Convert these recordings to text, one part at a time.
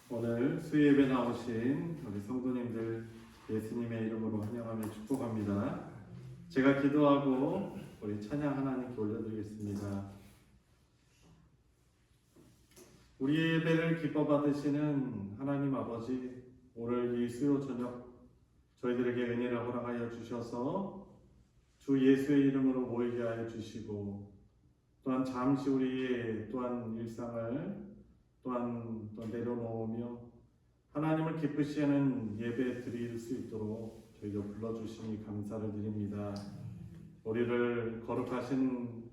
오늘 수요예배 나오신 우리 성도님들 예수님의 이름으로 환영하며 축복합니다. 제가 기도하고 우리 찬양 하나님께 올려드리겠습니다. 우리 예배를 기뻐 받으시는 하나님 아버지, 오늘 이 수요 저녁 저희들에게 은혜를 허락하여 주셔서 주 예수의 이름으로 모이게 하여 주시고, 또한 잠시 우리의 또한 일상을 또한 또 내려놓으며 하나님을 기쁘시는 예배 드릴 수 있도록 저희가 불러주시니 감사를 드립니다. 우리를 거룩하신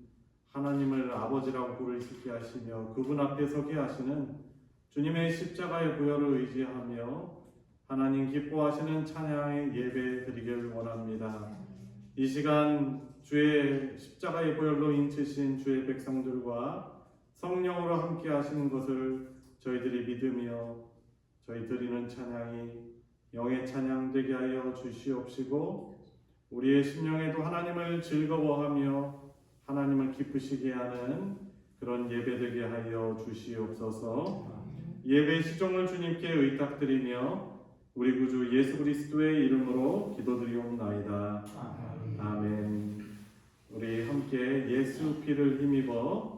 하나님을 아버지라고 부를 수 있게 하시며 그분 앞에 서게 하시는 주님의 십자가의 보혈을 의지하며 하나님 기뻐하시는 찬양의 예배 드리기를 원합니다. 이 시간 주의 십자가의 보혈로 인치신 주의 백성들과 성령으로 함께 하시는 것을 저희들이 믿으며 저희 드리는 찬양이 영의 찬양 되게 하여 주시옵시고, 우리의 심령에도 하나님을 즐거워하며 하나님을 기쁘시게 하는 그런 예배 되게 하여 주시옵소서. 예배 시종을 주님께 의탁드리며 우리 구주 예수 그리스도의 이름으로 기도드리옵나이다. 아멘. 우리 함께 예수 피를 힘입어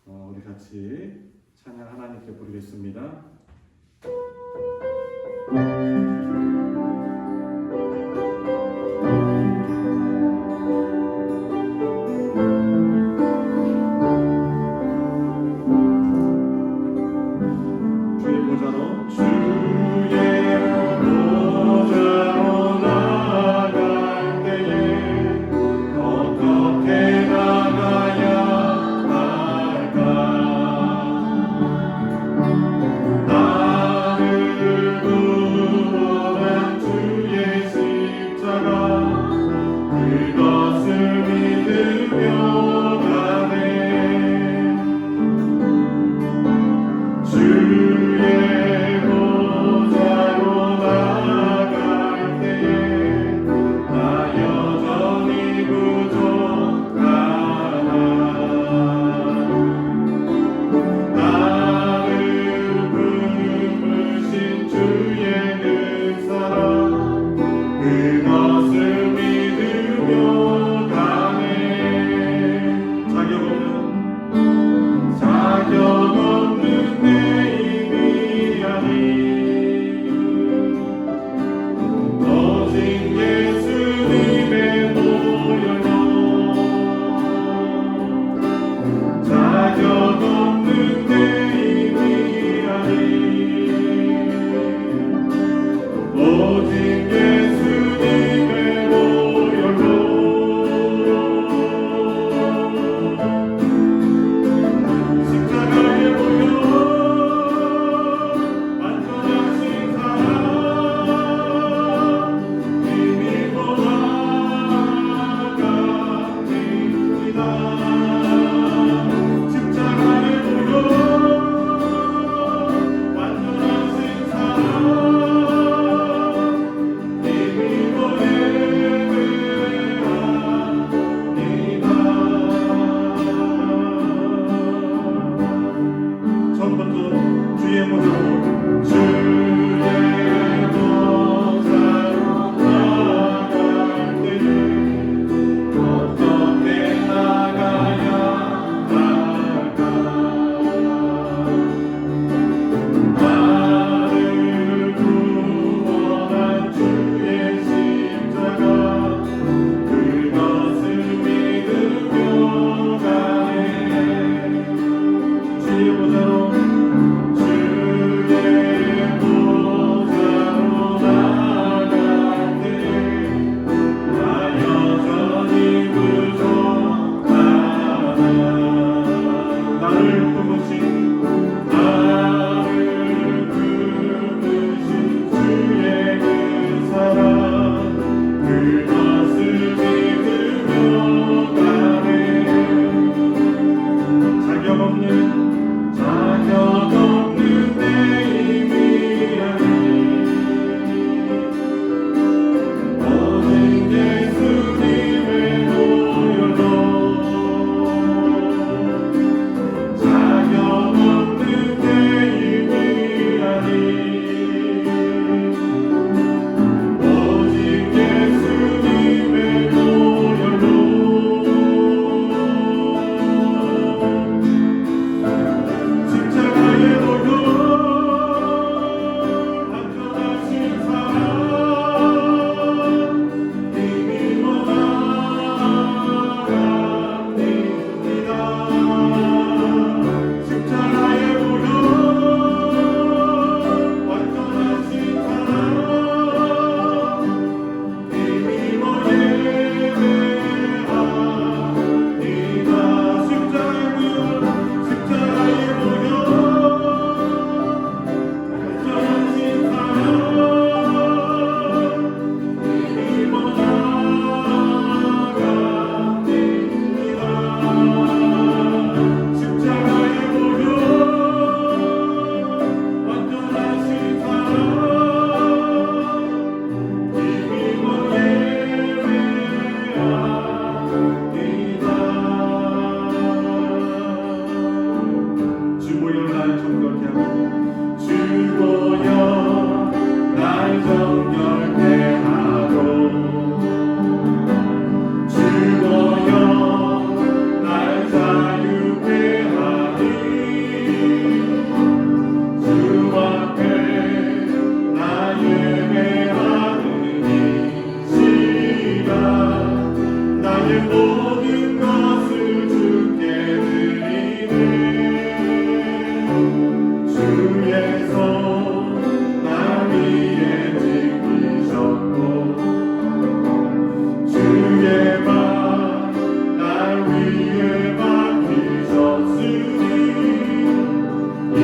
우리 같이 찬양 하나님께 부르겠습니다. 주의 보좌로 나아갈 때에 어떻게 나가야 주의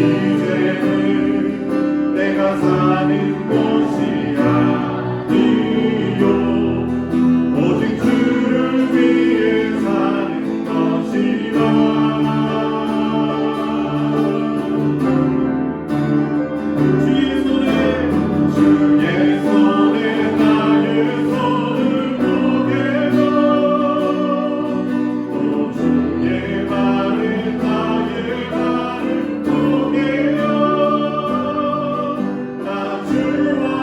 이제는 내가 사는 것이 아니요 오직 주를 위해 사는 것이라 주의 손에 나의 손을 보게도 또 주의 발에 나의 발을 보게요 나 주와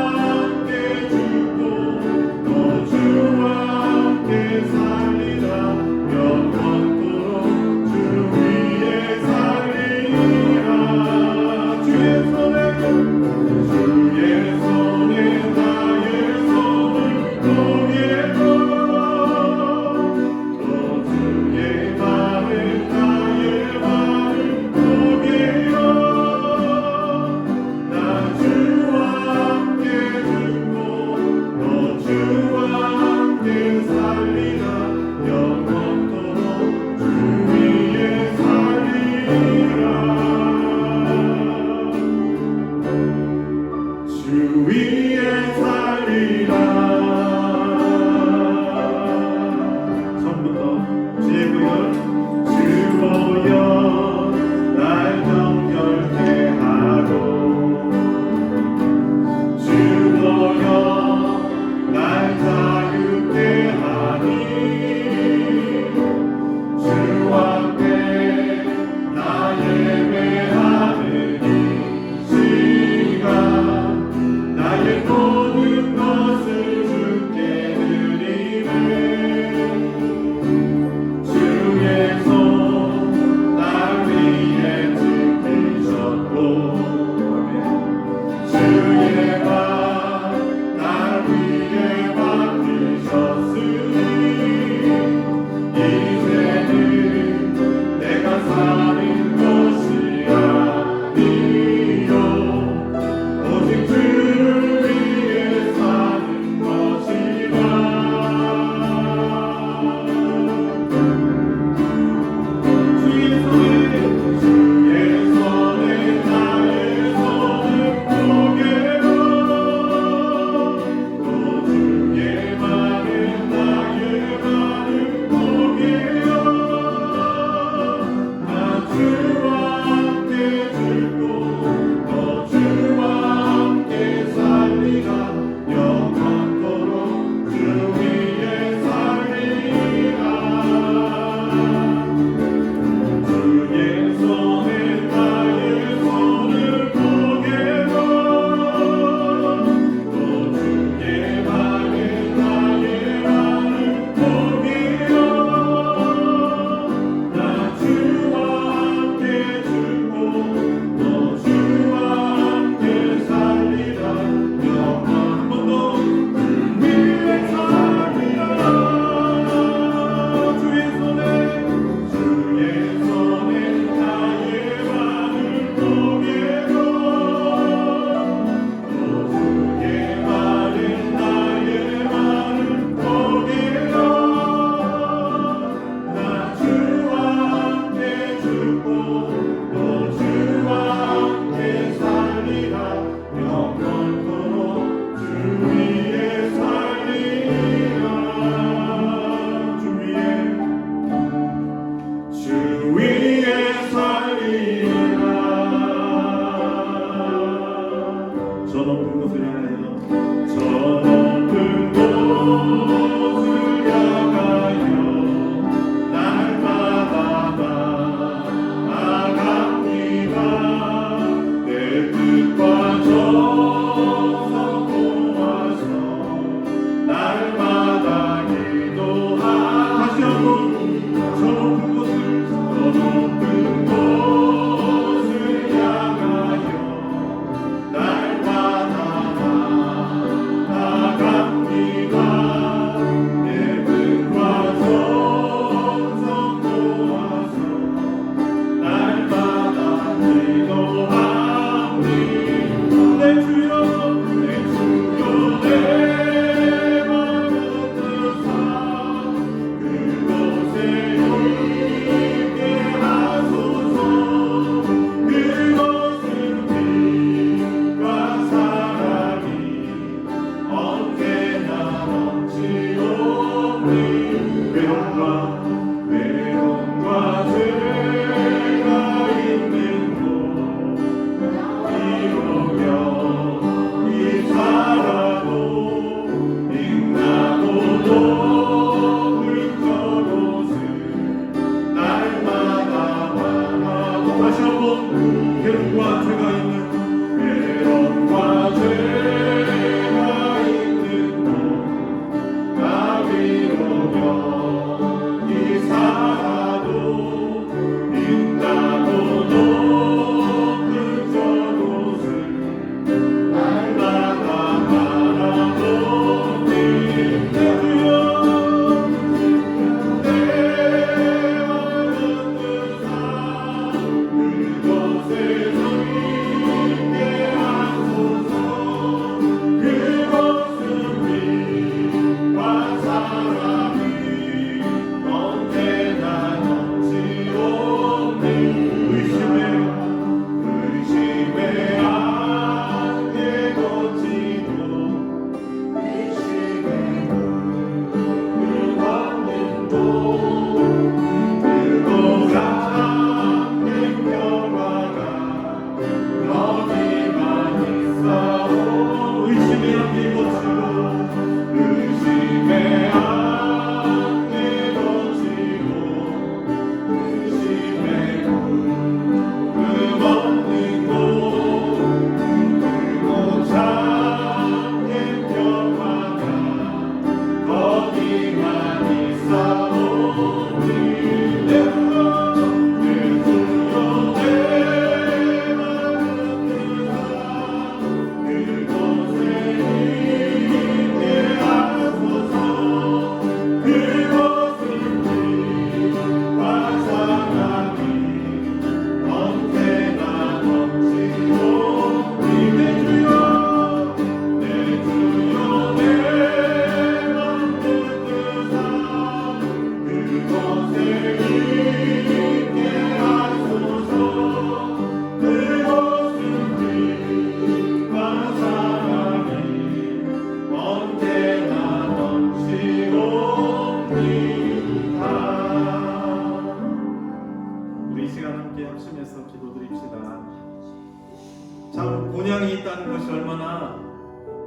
참 본향이 있다는 것이 얼마나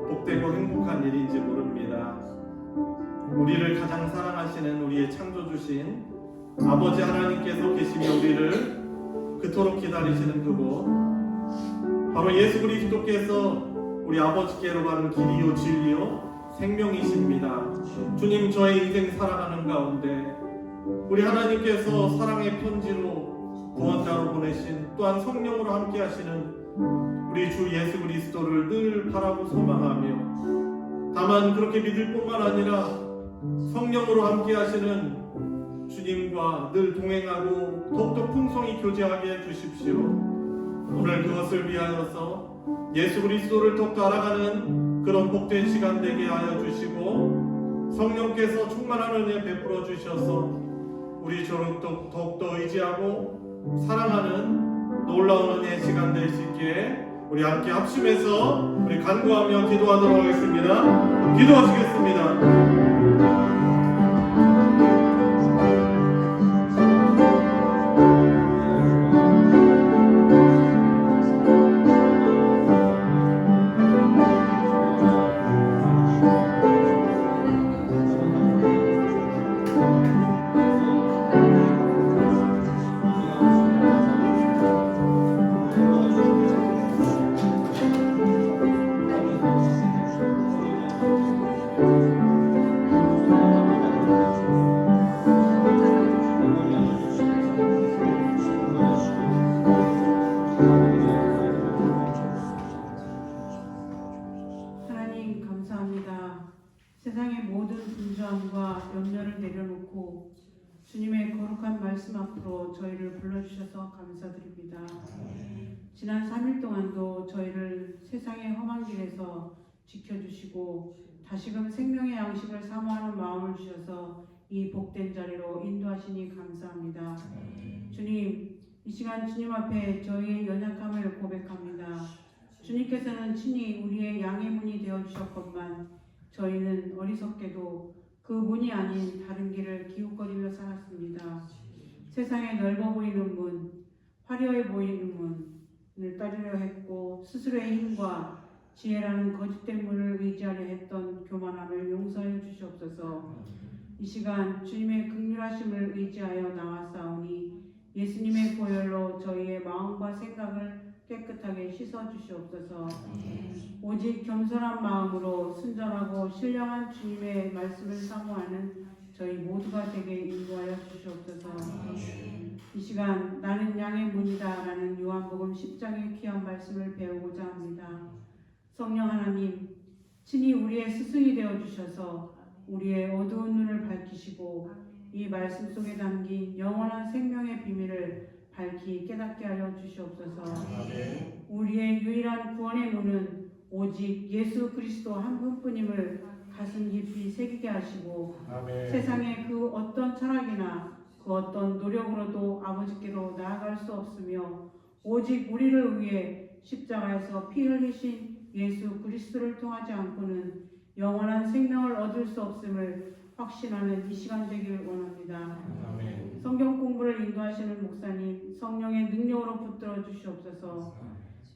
복되고 행복한 일인지 모릅니다. 우리를 가장 사랑하시는 우리의 창조주신 아버지 하나님께서 계시며 우리를 그토록 기다리시는 그곳, 바로 예수 그리스도께서 우리 아버지께로 가는 길이요 진리요 생명이십니다. 주님, 저의 인생 살아가는 가운데 우리 하나님께서 사랑의 편지로 구원자로 보내신, 또한 성령으로 함께 하시는 우리 주 예수 그리스도를 늘 바라고 소망하며, 다만 그렇게 믿을 뿐만 아니라 성령으로 함께 하시는 주님과 늘 동행하고 더욱더 풍성히 교제하게 해주십시오. 오늘 그것을 위하여서 예수 그리스도를 더욱더 알아가는 그런 복된 시간 되게 하여 주시고, 성령께서 충만한 은혜 베풀어 주셔서 우리 더욱더 의지하고 사랑하는 놀라운 은혜의 시간 될 수 있기에 우리 함께 합심해서 우리 간구하며 기도하도록 하겠습니다. 기도하시겠습니다. 하나님 감사합니다. 세상의 모든 분주함과 염려를 내려놓고 주님의 거룩한 말씀 앞으로 저희를 불러주셔서 감사드립니다. 지난 3일 동안도 저희를 세상의 험한 길에서 지켜주시고 다시금 생명의 양식을 사모하는 마음을 주셔서 이 복된 자리로 인도하시니 감사합니다. 주님, 이 시간 주님 앞에 저희의 연약함을 고백합니다. 주님께서는 친히 우리의 양의 문이 되어주셨건만 저희는 어리석게도 그 문이 아닌 다른 길을 기웃거리며 살았습니다. 세상에 넓어 보이는 문, 화려해 보이는 문을 따르려 했고 스스로의 힘과 지혜라는 거짓된 문을 의지하려 했던 교만함을 용서하여 주시옵소서. 이 시간 주님의 긍휼하심을 의지하여 나왔사오니 예수님의 보혈로 저희의 마음과 생각을 깨끗하게 씻어 주시옵소서. 오직 겸손한 마음으로 순전하고 신령한 주님의 말씀을 사모하는 저희 모두가 되게 인도하여 주시옵소서. 이 시간 나는 양의 문이다 라는 요한복음 10장의 귀한 말씀을 배우고자 합니다. 성령 하나님, 친히 우리의 스승이 되어 주셔서 우리의 어두운 눈을 밝히시고 이 말씀 속에 담긴 영원한 생명의 비밀을 밝히 깨닫게 하여 주시옵소서. 우리의 유일한 구원의 문은 오직 예수 그리스도 한 분뿐임을 가슴 깊이 새기게 하시고 세상의 그 어떤 철학이나 그 어떤 노력으로도 아버지께로 나아갈 수 없으며 오직 우리를 위해 십자가에서 피 흘리신 예수 그리스도를 통하지 않고는 영원한 생명을 얻을 수 없음을 확신하는 이 시간 되기를 원합니다. 성경 공부를 인도하시는 목사님, 성령의 능력으로 붙들어 주시옵소서.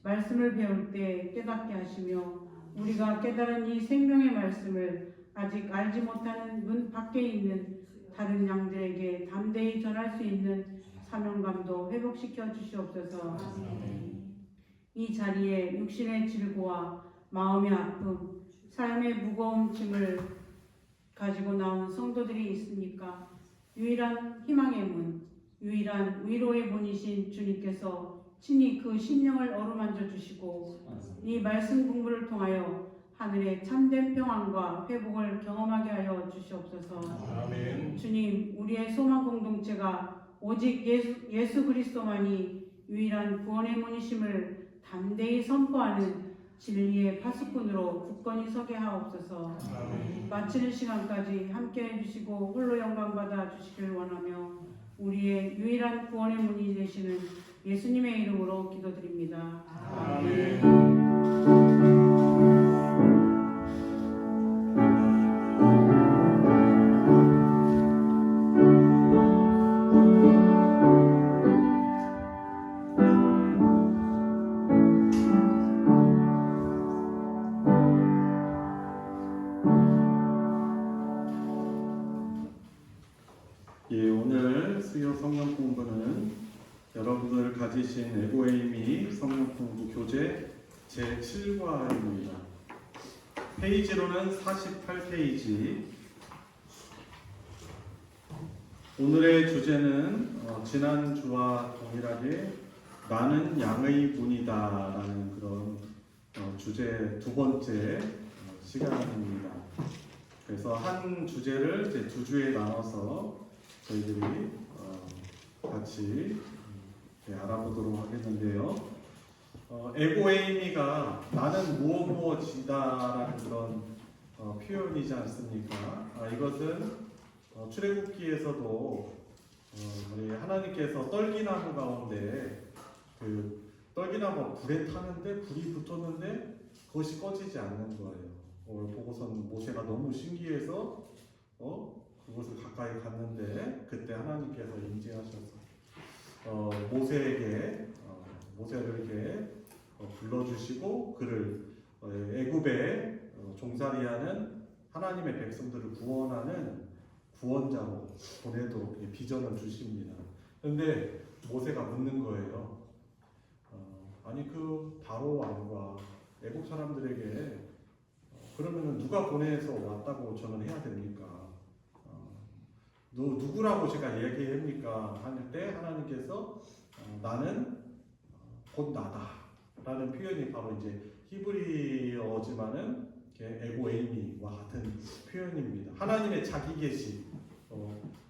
말씀을 배울 때 깨닫게 하시며 우리가 깨달은 이 생명의 말씀을 아직 알지 못하는 문 밖에 있는 다른 양들에게 담대히 전할 수 있는 사명감도 회복시켜 주시옵소서. 이 자리에 육신의 질고와 마음의 아픔, 삶의 무거운 짐을 가지고 나온 성도들이 있으니까 유일한 희망의 문, 유일한 위로의 문이신 주님께서 친히 그 심령을 어루만져 주시고 이 말씀 공부를 통하여 하늘의 참된 평안과 회복을 경험하게 하여 주시옵소서. 아멘. 주님, 우리의 소망 공동체가 오직 예수 그리스도만이 유일한 구원의 문이심을 담대히 선포하는 진리의 파수꾼으로 굳건히 서게 하옵소서. 마치는 시간까지 함께해 주시고 홀로 영광 받아 주시길 원하며 우리의 유일한 구원의 문이 되시는 예수님의 이름으로 기도드립니다. 아멘. 받으신 에고에이미 성경 공부 교재 제7과입니다. 페이지로는 48페이지. 오늘의 주제는 지난주와 동일하게 나는 양의 문이다 라는 그런 주제 두 번째 시간입니다. 그래서 한 주제를 이제 두 주에 나눠서 저희들이 같이 알아보도록 하겠는데요. 에고에이미가 나는 무엇이다라는 그런 표현이지 않습니까? 이것은 출애굽기에서도 우리 하나님께서 떨기나무 가운데 그 떨기나무 불에 타는데 불이 붙었는데 그것이 꺼지지 않는 거예요. 오늘 보고선 모세가 너무 신기해서 그것을 가까이 갔는데 그때 하나님께서 인지하셔서 모세를 이렇게 불러주시고 그를 애굽에 종살이하는 하나님의 백성들을 구원하는 구원자로 보내도록 비전을 주십니다. 그런데 모세가 묻는 거예요. 아니 그 바로 왕과 애굽 사람들에게 그러면은 누가 보내서 왔다고 저는 해야 됩니까? 누구라고 제가 얘기합니까? 할 때 하나님께서 나는 곧 나다 라는 표현이 바로 이제 히브리어지만은 에고에이미와 같은 표현입니다. 하나님의 자기 계시,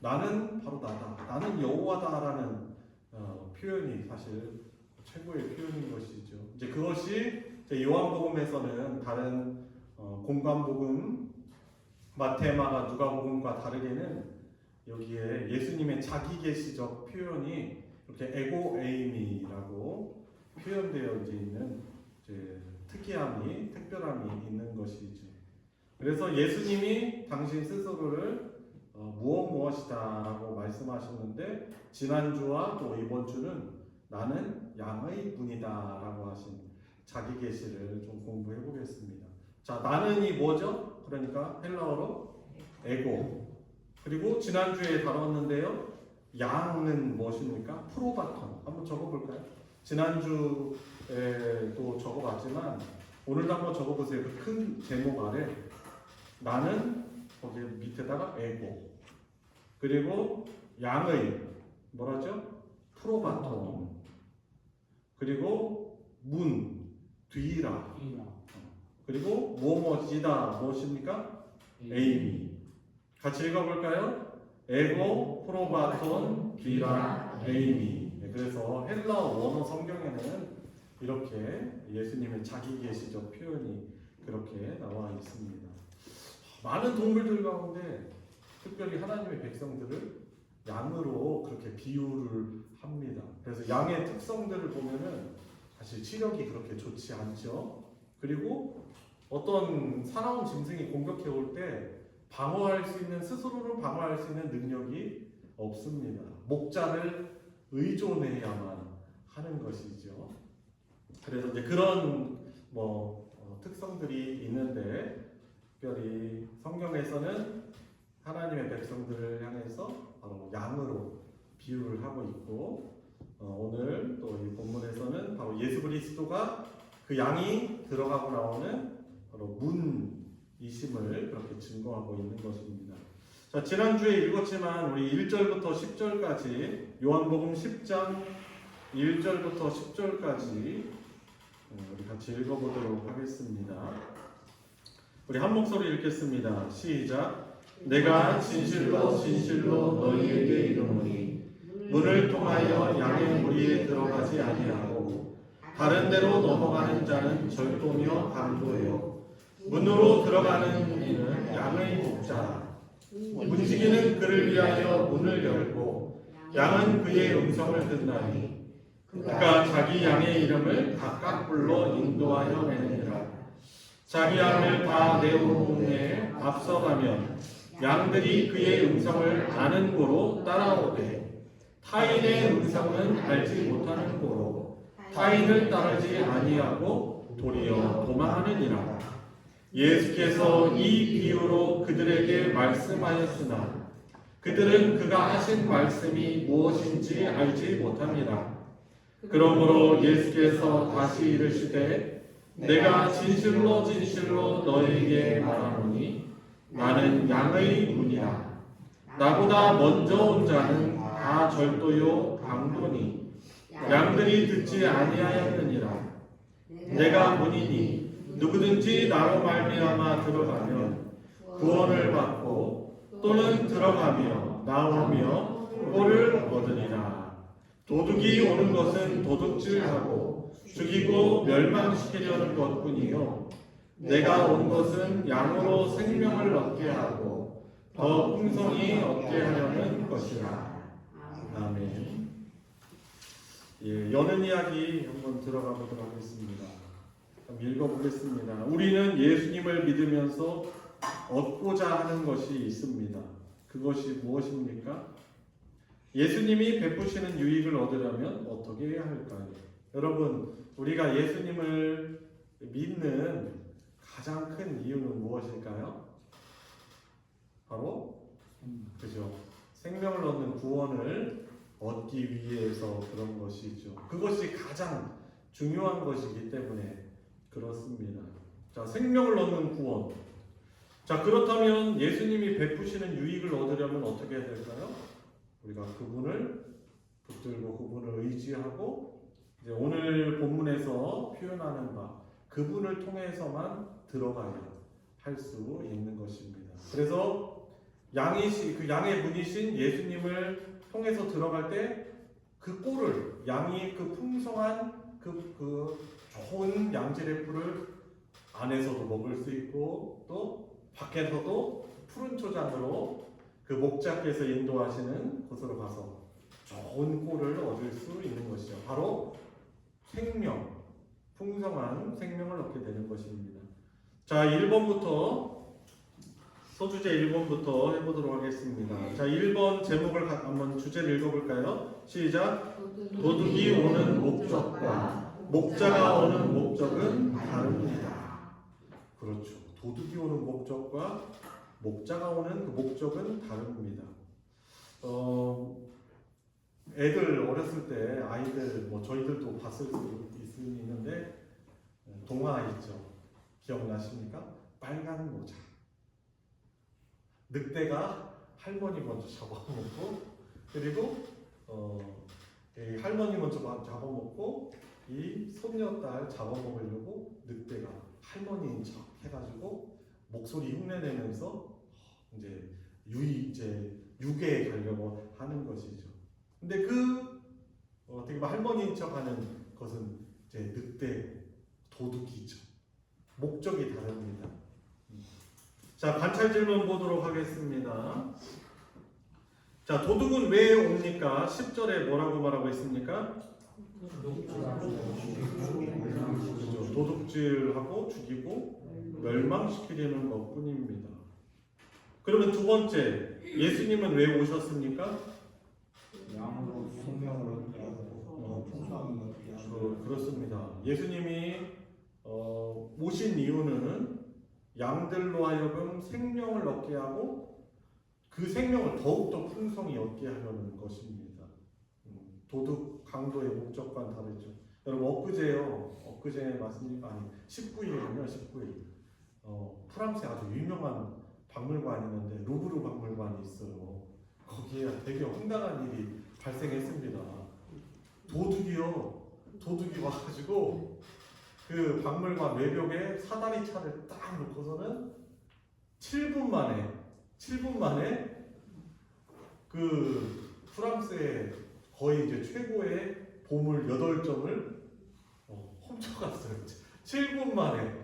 나는 바로 나다, 나는 여호와다라는 표현이 사실 최고의 표현인 것이죠. 이제 그것이 요한복음에서는 다른 공관복음, 마태마가 누가복음과 다르게는 여기에 예수님의 자기 계시적 표현이 이렇게 에고에이미라고 표현되어 있는 특별함이 있는 것이죠. 그래서 예수님이 당신 스스로를 무엇이다라고 말씀하셨는데 지난주와 또 이번 주는 나는 양의 문이다라고 하신 자기 계시를 좀 공부해 보겠습니다. 자, 나는이 뭐죠? 그러니까 헬라어로 에고. 그리고 지난주에 다뤘는데요. 양은 무엇입니까? 프로바톤. 한번 적어볼까요? 지난주에도 적어봤지만 오늘도 한번 적어보세요. 그 큰 제목 아래 나는 거기 밑에다가 에고 그리고 양의 뭐라죠? 프로바톤 그리고 문 뒤라 그리고 무엇이다 무엇입니까? 에이미 같이 읽어볼까요? 에고 프로바톤 뒤라 에이미. 그래서 헬라어 원어 성경에는 이렇게 예수님의 자기 계시적 표현이 그렇게 나와 있습니다. 많은 동물들 가운데 특별히 하나님의 백성들을 양으로 그렇게 비유를 합니다. 그래서 양의 특성들을 보면은 사실 치력이 그렇게 좋지 않죠. 그리고 어떤 사나운 짐승이 공격해 올 때 방어할 수 있는 스스로를 방어할 수 있는 능력이 없습니다. 목자를 의존해야만 하는 것이죠. 그래서 이제 그런 특성들이 있는데 특별히 성경에서는 하나님의 백성들을 향해서 바로 양으로 비유를 하고 있고 오늘 또 이 본문에서는 바로 예수 그리스도가 그 양이 들어가고 나오는 바로 문이심을 그렇게 증거하고 있는 것입니다. 자, 지난주에 읽었지만 우리 1절부터 10절까지 요한복음 10장 1절부터 10절까지 우리 같이 읽어보도록 하겠습니다. 우리 한 목소리 읽겠습니다. 시작. 내가 진실로 진실로 너희에게 이르노니 문을 통하여 양의 무리에 들어가지 아니하고 다른 데로 넘어가는 자는 절도며 강도요 문으로 들어가는 이는 양의 목자라. 문지기는 그를 위하여 문을 열고 양은 그의 음성을 듣나니 그가 자기 양의 이름을 각각 불러 인도하여 내느니라. 자기 양을 다 내어놓에 앞서가면 양들이 그의 음성을 아는 고로 따라오되 타인의 음성은 알지 못하는 고로 타인을 따르지 아니하고 도리어 도망하느니라. 예수께서 이 비유로 그들에게 말씀하였으나 그들은 그가 하신 말씀이 무엇인지 알지 못합니다. 그러므로 예수께서 다시 이르시되 내가 진실로 진실로 너희에게 말하노니 나는 양의 문이라. 나보다 먼저 온 자는 다 절도요 강도니 양들이 듣지 아니하였느니라. 내가 문이니 누구든지 나로 말미암아 들어가면 구원을 받고 또는 들어가며 나오며 꼴을 얻으리라. 도둑이 오는 것은 도둑질하고 죽이고 멸망시키려는 것뿐이요 내가 온 것은 양으로 생명을 얻게 하고 더 풍성히 얻게 하려는 것이라. 아멘. 예, 여는 이야기 한번 들어가 보도록 하겠습니다. 한번 읽어보겠습니다. 우리는 예수님을 믿으면서 얻고자 하는 것이 있습니다. 그것이 무엇입니까? 예수님이 베푸시는 유익을 얻으려면 어떻게 해야 할까요? 여러분, 우리가 예수님을 믿는 가장 큰 이유는 무엇일까요? 바로 그죠. 생명을 얻는 구원을 얻기 위해서 그런 것이죠. 그것이 가장 중요한 것이기 때문에 그렇습니다. 자, 생명을 얻는 구원. 자, 그렇다면 예수님이 베푸시는 유익을 얻으려면 어떻게 해야 될까요? 우리가 그분을 붙들고 그분을 의지하고 이제 오늘 본문에서 표현하는 바 그분을 통해서만 들어가야 할 수 있는 것입니다. 그래서 양의 문이신 예수님을 통해서 들어갈 때 그 꼴을 양이 그 풍성한 그 좋은 양질의 꿀을 안에서도 먹을 수 있고 또 밖에서도 푸른 초장으로 그 목자께서 인도하시는 곳으로 가서 좋은 꿀을 얻을 수 있는 것이죠. 바로 생명, 풍성한 생명을 얻게 되는 것입니다. 자, 1번부터 소주제 1번부터 해보도록 하겠습니다. 자, 1번 제목을 한번 주제를 읽어볼까요? 시작. 도둑이 오는 목적과 목자가 오는 목적은 다릅니다. 그렇죠. 도둑이 오는 목적과 목자가 오는 그 목적은 다릅니다. 애들 어렸을 때 아이들 뭐 저희들도 봤을 수 있는데 동화 있죠. 기억나십니까? 빨간 모자. 늑대가 할머니 먼저 잡아먹고 그리고 이 할머니 먼저 잡아먹고 이 손녀딸 잡아먹으려고 늑대가 할머니인 척 해가지고 목소리 흉내내면서 이제 유괴에 가려고 하는 것이죠. 근데 어떻게 보면 할머니인 척하는 것은 이제 늑대 도둑이죠. 목적이 다릅니다. 자, 관찰 질문 보도록 하겠습니다. 자, 도둑은 왜 옵니까? 10절에 뭐라고 말하고 있습니까? 그렇죠. 도둑질하고 죽이고 멸망시키려는 것뿐입니다. 그러면 두 번째, 예수님은 왜 오셨습니까? 양으로 생명을 얻게 하고 풍성히 얻게 하고. 그렇습니다. 예수님이 오신 이유는 양들로 하여금 생명을 얻게 하고 그 생명을 더욱더 풍성히 얻게 하려는 것입니다. 도둑, 강도의 목적과는 다르죠. 여러분 엊그제 말씀드린 19일이군요. 19일. 프랑스에 아주 유명한 박물관이 있는데 루브르 박물관이 있어요. 거기에 되게 황당한 일이 발생했습니다. 도둑이 와가지고 그 박물관 외벽에 사다리 차를 딱 놓고서는 7분 만에 그 프랑스의 거의 이제 최고의 보물 8점을 훔쳐갔어요. 7분 만에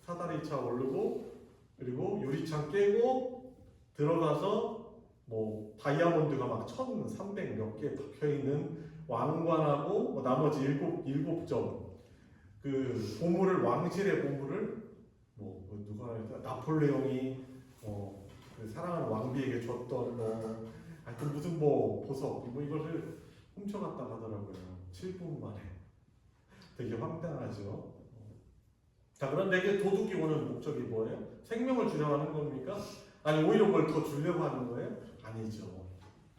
사다리 차 오르고 그리고 유리창 깨고 들어가서 뭐 다이아몬드가 막 1,300 몇 개 박혀 있는 왕관하고 나머지 7점 그 보물을 왕실의 보물을 누가 나폴레옹이 그 사랑하는 왕비에게 줬던 하여튼 무슨 보석 이것을 훔쳐갔다고 하더라고요. 7분 만에. 되게 황당하죠. 자, 그런데 이게 도둑이 오는 목적이 뭐예요? 생명을 주려고 하는 겁니까? 아니 오히려 뭘 더 주려고 하는 거예요? 아니죠.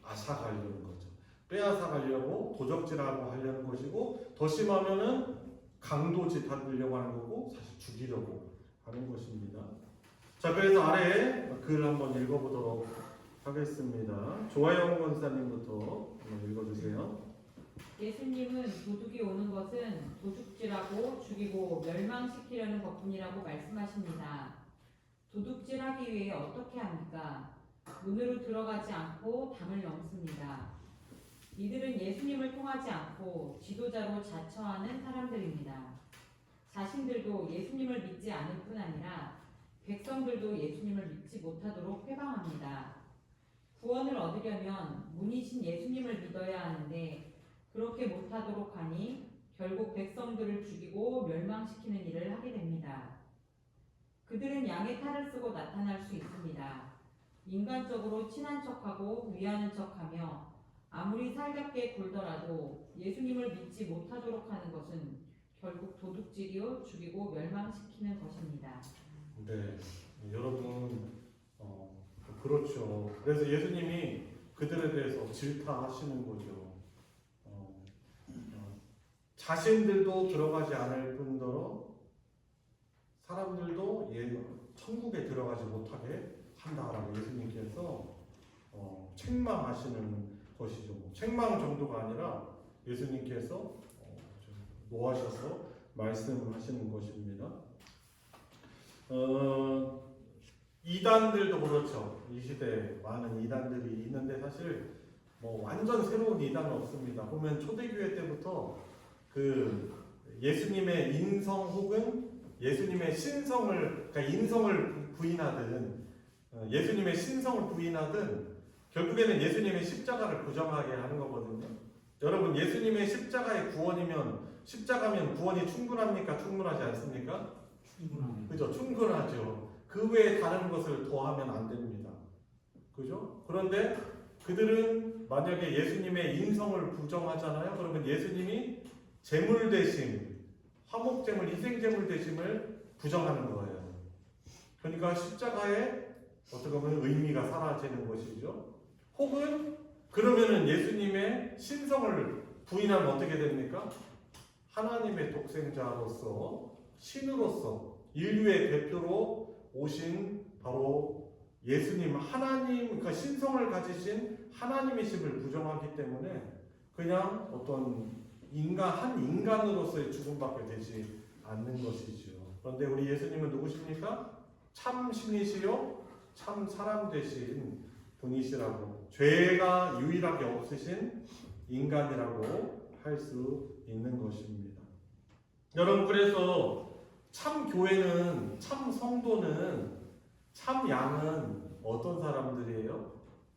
앗아가려는 거죠. 빼앗아 가려고 도적질하고 하려는 것이고, 더 심하면은 강도짓 하려고 하는 거고, 사실 죽이려고 하는 것입니다. 자, 그래서 아래에 글 한번 읽어보도록 하겠습니다. 조아영 권사님부터 한번 읽어주세요. 예수님은 도둑이 오는 것은 도둑질하고 죽이고 멸망시키려는 것뿐이라고 말씀하십니다. 도둑질하기 위해 어떻게 합니까? 문으로 들어가지 않고 담을 넘습니다. 이들은 예수님을 통하지 않고 지도자로 자처하는 사람들입니다. 자신들도 예수님을 믿지 않을 뿐 아니라 백성들도 예수님을 믿지 못하도록 회방합니다. 구원을 얻으려면 문이신 예수님을 믿어야 하는데 그렇게 못하도록 하니 결국 백성들을 죽이고 멸망시키는 일을 하게 됩니다. 그들은 양의 탈을 쓰고 나타날 수 있습니다. 인간적으로 친한 척하고 위하는 척하며 아무리 살갑게 굴더라도 예수님을 믿지 못하도록 하는 것은 결국 도둑질이요 죽이고 멸망시키는 것입니다. 네, 여러분, 그렇죠. 그래서 예수님이 그들에 대해서 질타하시는 거죠. 자신들도 들어가지 않을 뿐더러 사람들도 천국에 들어가지 못하게 한다라고 예수님께서 책망하시는 것이죠. 책망 정도가 아니라 예수님께서 노하셔서 말씀하시는 것입니다. 이단들도 그렇죠. 이 시대에 많은 이단들이 있는데 사실 뭐 완전 새로운 이단은 없습니다. 보면 초대교회 때부터 그 예수님의 인성 혹은 예수님의 신성을, 그러니까 인성을 부인하든 예수님의 신성을 부인하든 결국에는 예수님의 십자가를 부정하게 하는 거거든요. 여러분, 예수님의 십자가의 구원이면 십자가면 구원이 충분합니까? 충분하지 않습니까? 충분합니다. 그죠? 충분하죠. 그 외에 다른 것을 더하면 안 됩니다. 그죠? 그런데 그들은 만약에 예수님의 인성을 부정하잖아요. 그러면 예수님이 제물 대심, 화목제물, 희생제물 대심을 부정하는 거예요. 그러니까 십자가에 어떻게 보면 의미가 사라지는 것이죠. 혹은 그러면은 예수님의 신성을 부인하면 어떻게 됩니까? 하나님의 독생자로서 신으로서 인류의 대표로 오신 바로 예수님, 하나님, 그러니까 신성을 가지신 하나님이심을 부정하기 때문에 그냥 어떤 한 인간으로서의 죽음밖에 되지 않는 것이죠. 그런데 우리 예수님은 누구십니까? 참 신이시요 참 사람 되신 분이시라고, 죄가 유일하게 없으신 인간이라고 할 수 있는 것입니다. 여러분, 그래서 참 교회는, 참 성도는, 참 양은 어떤 사람들이에요?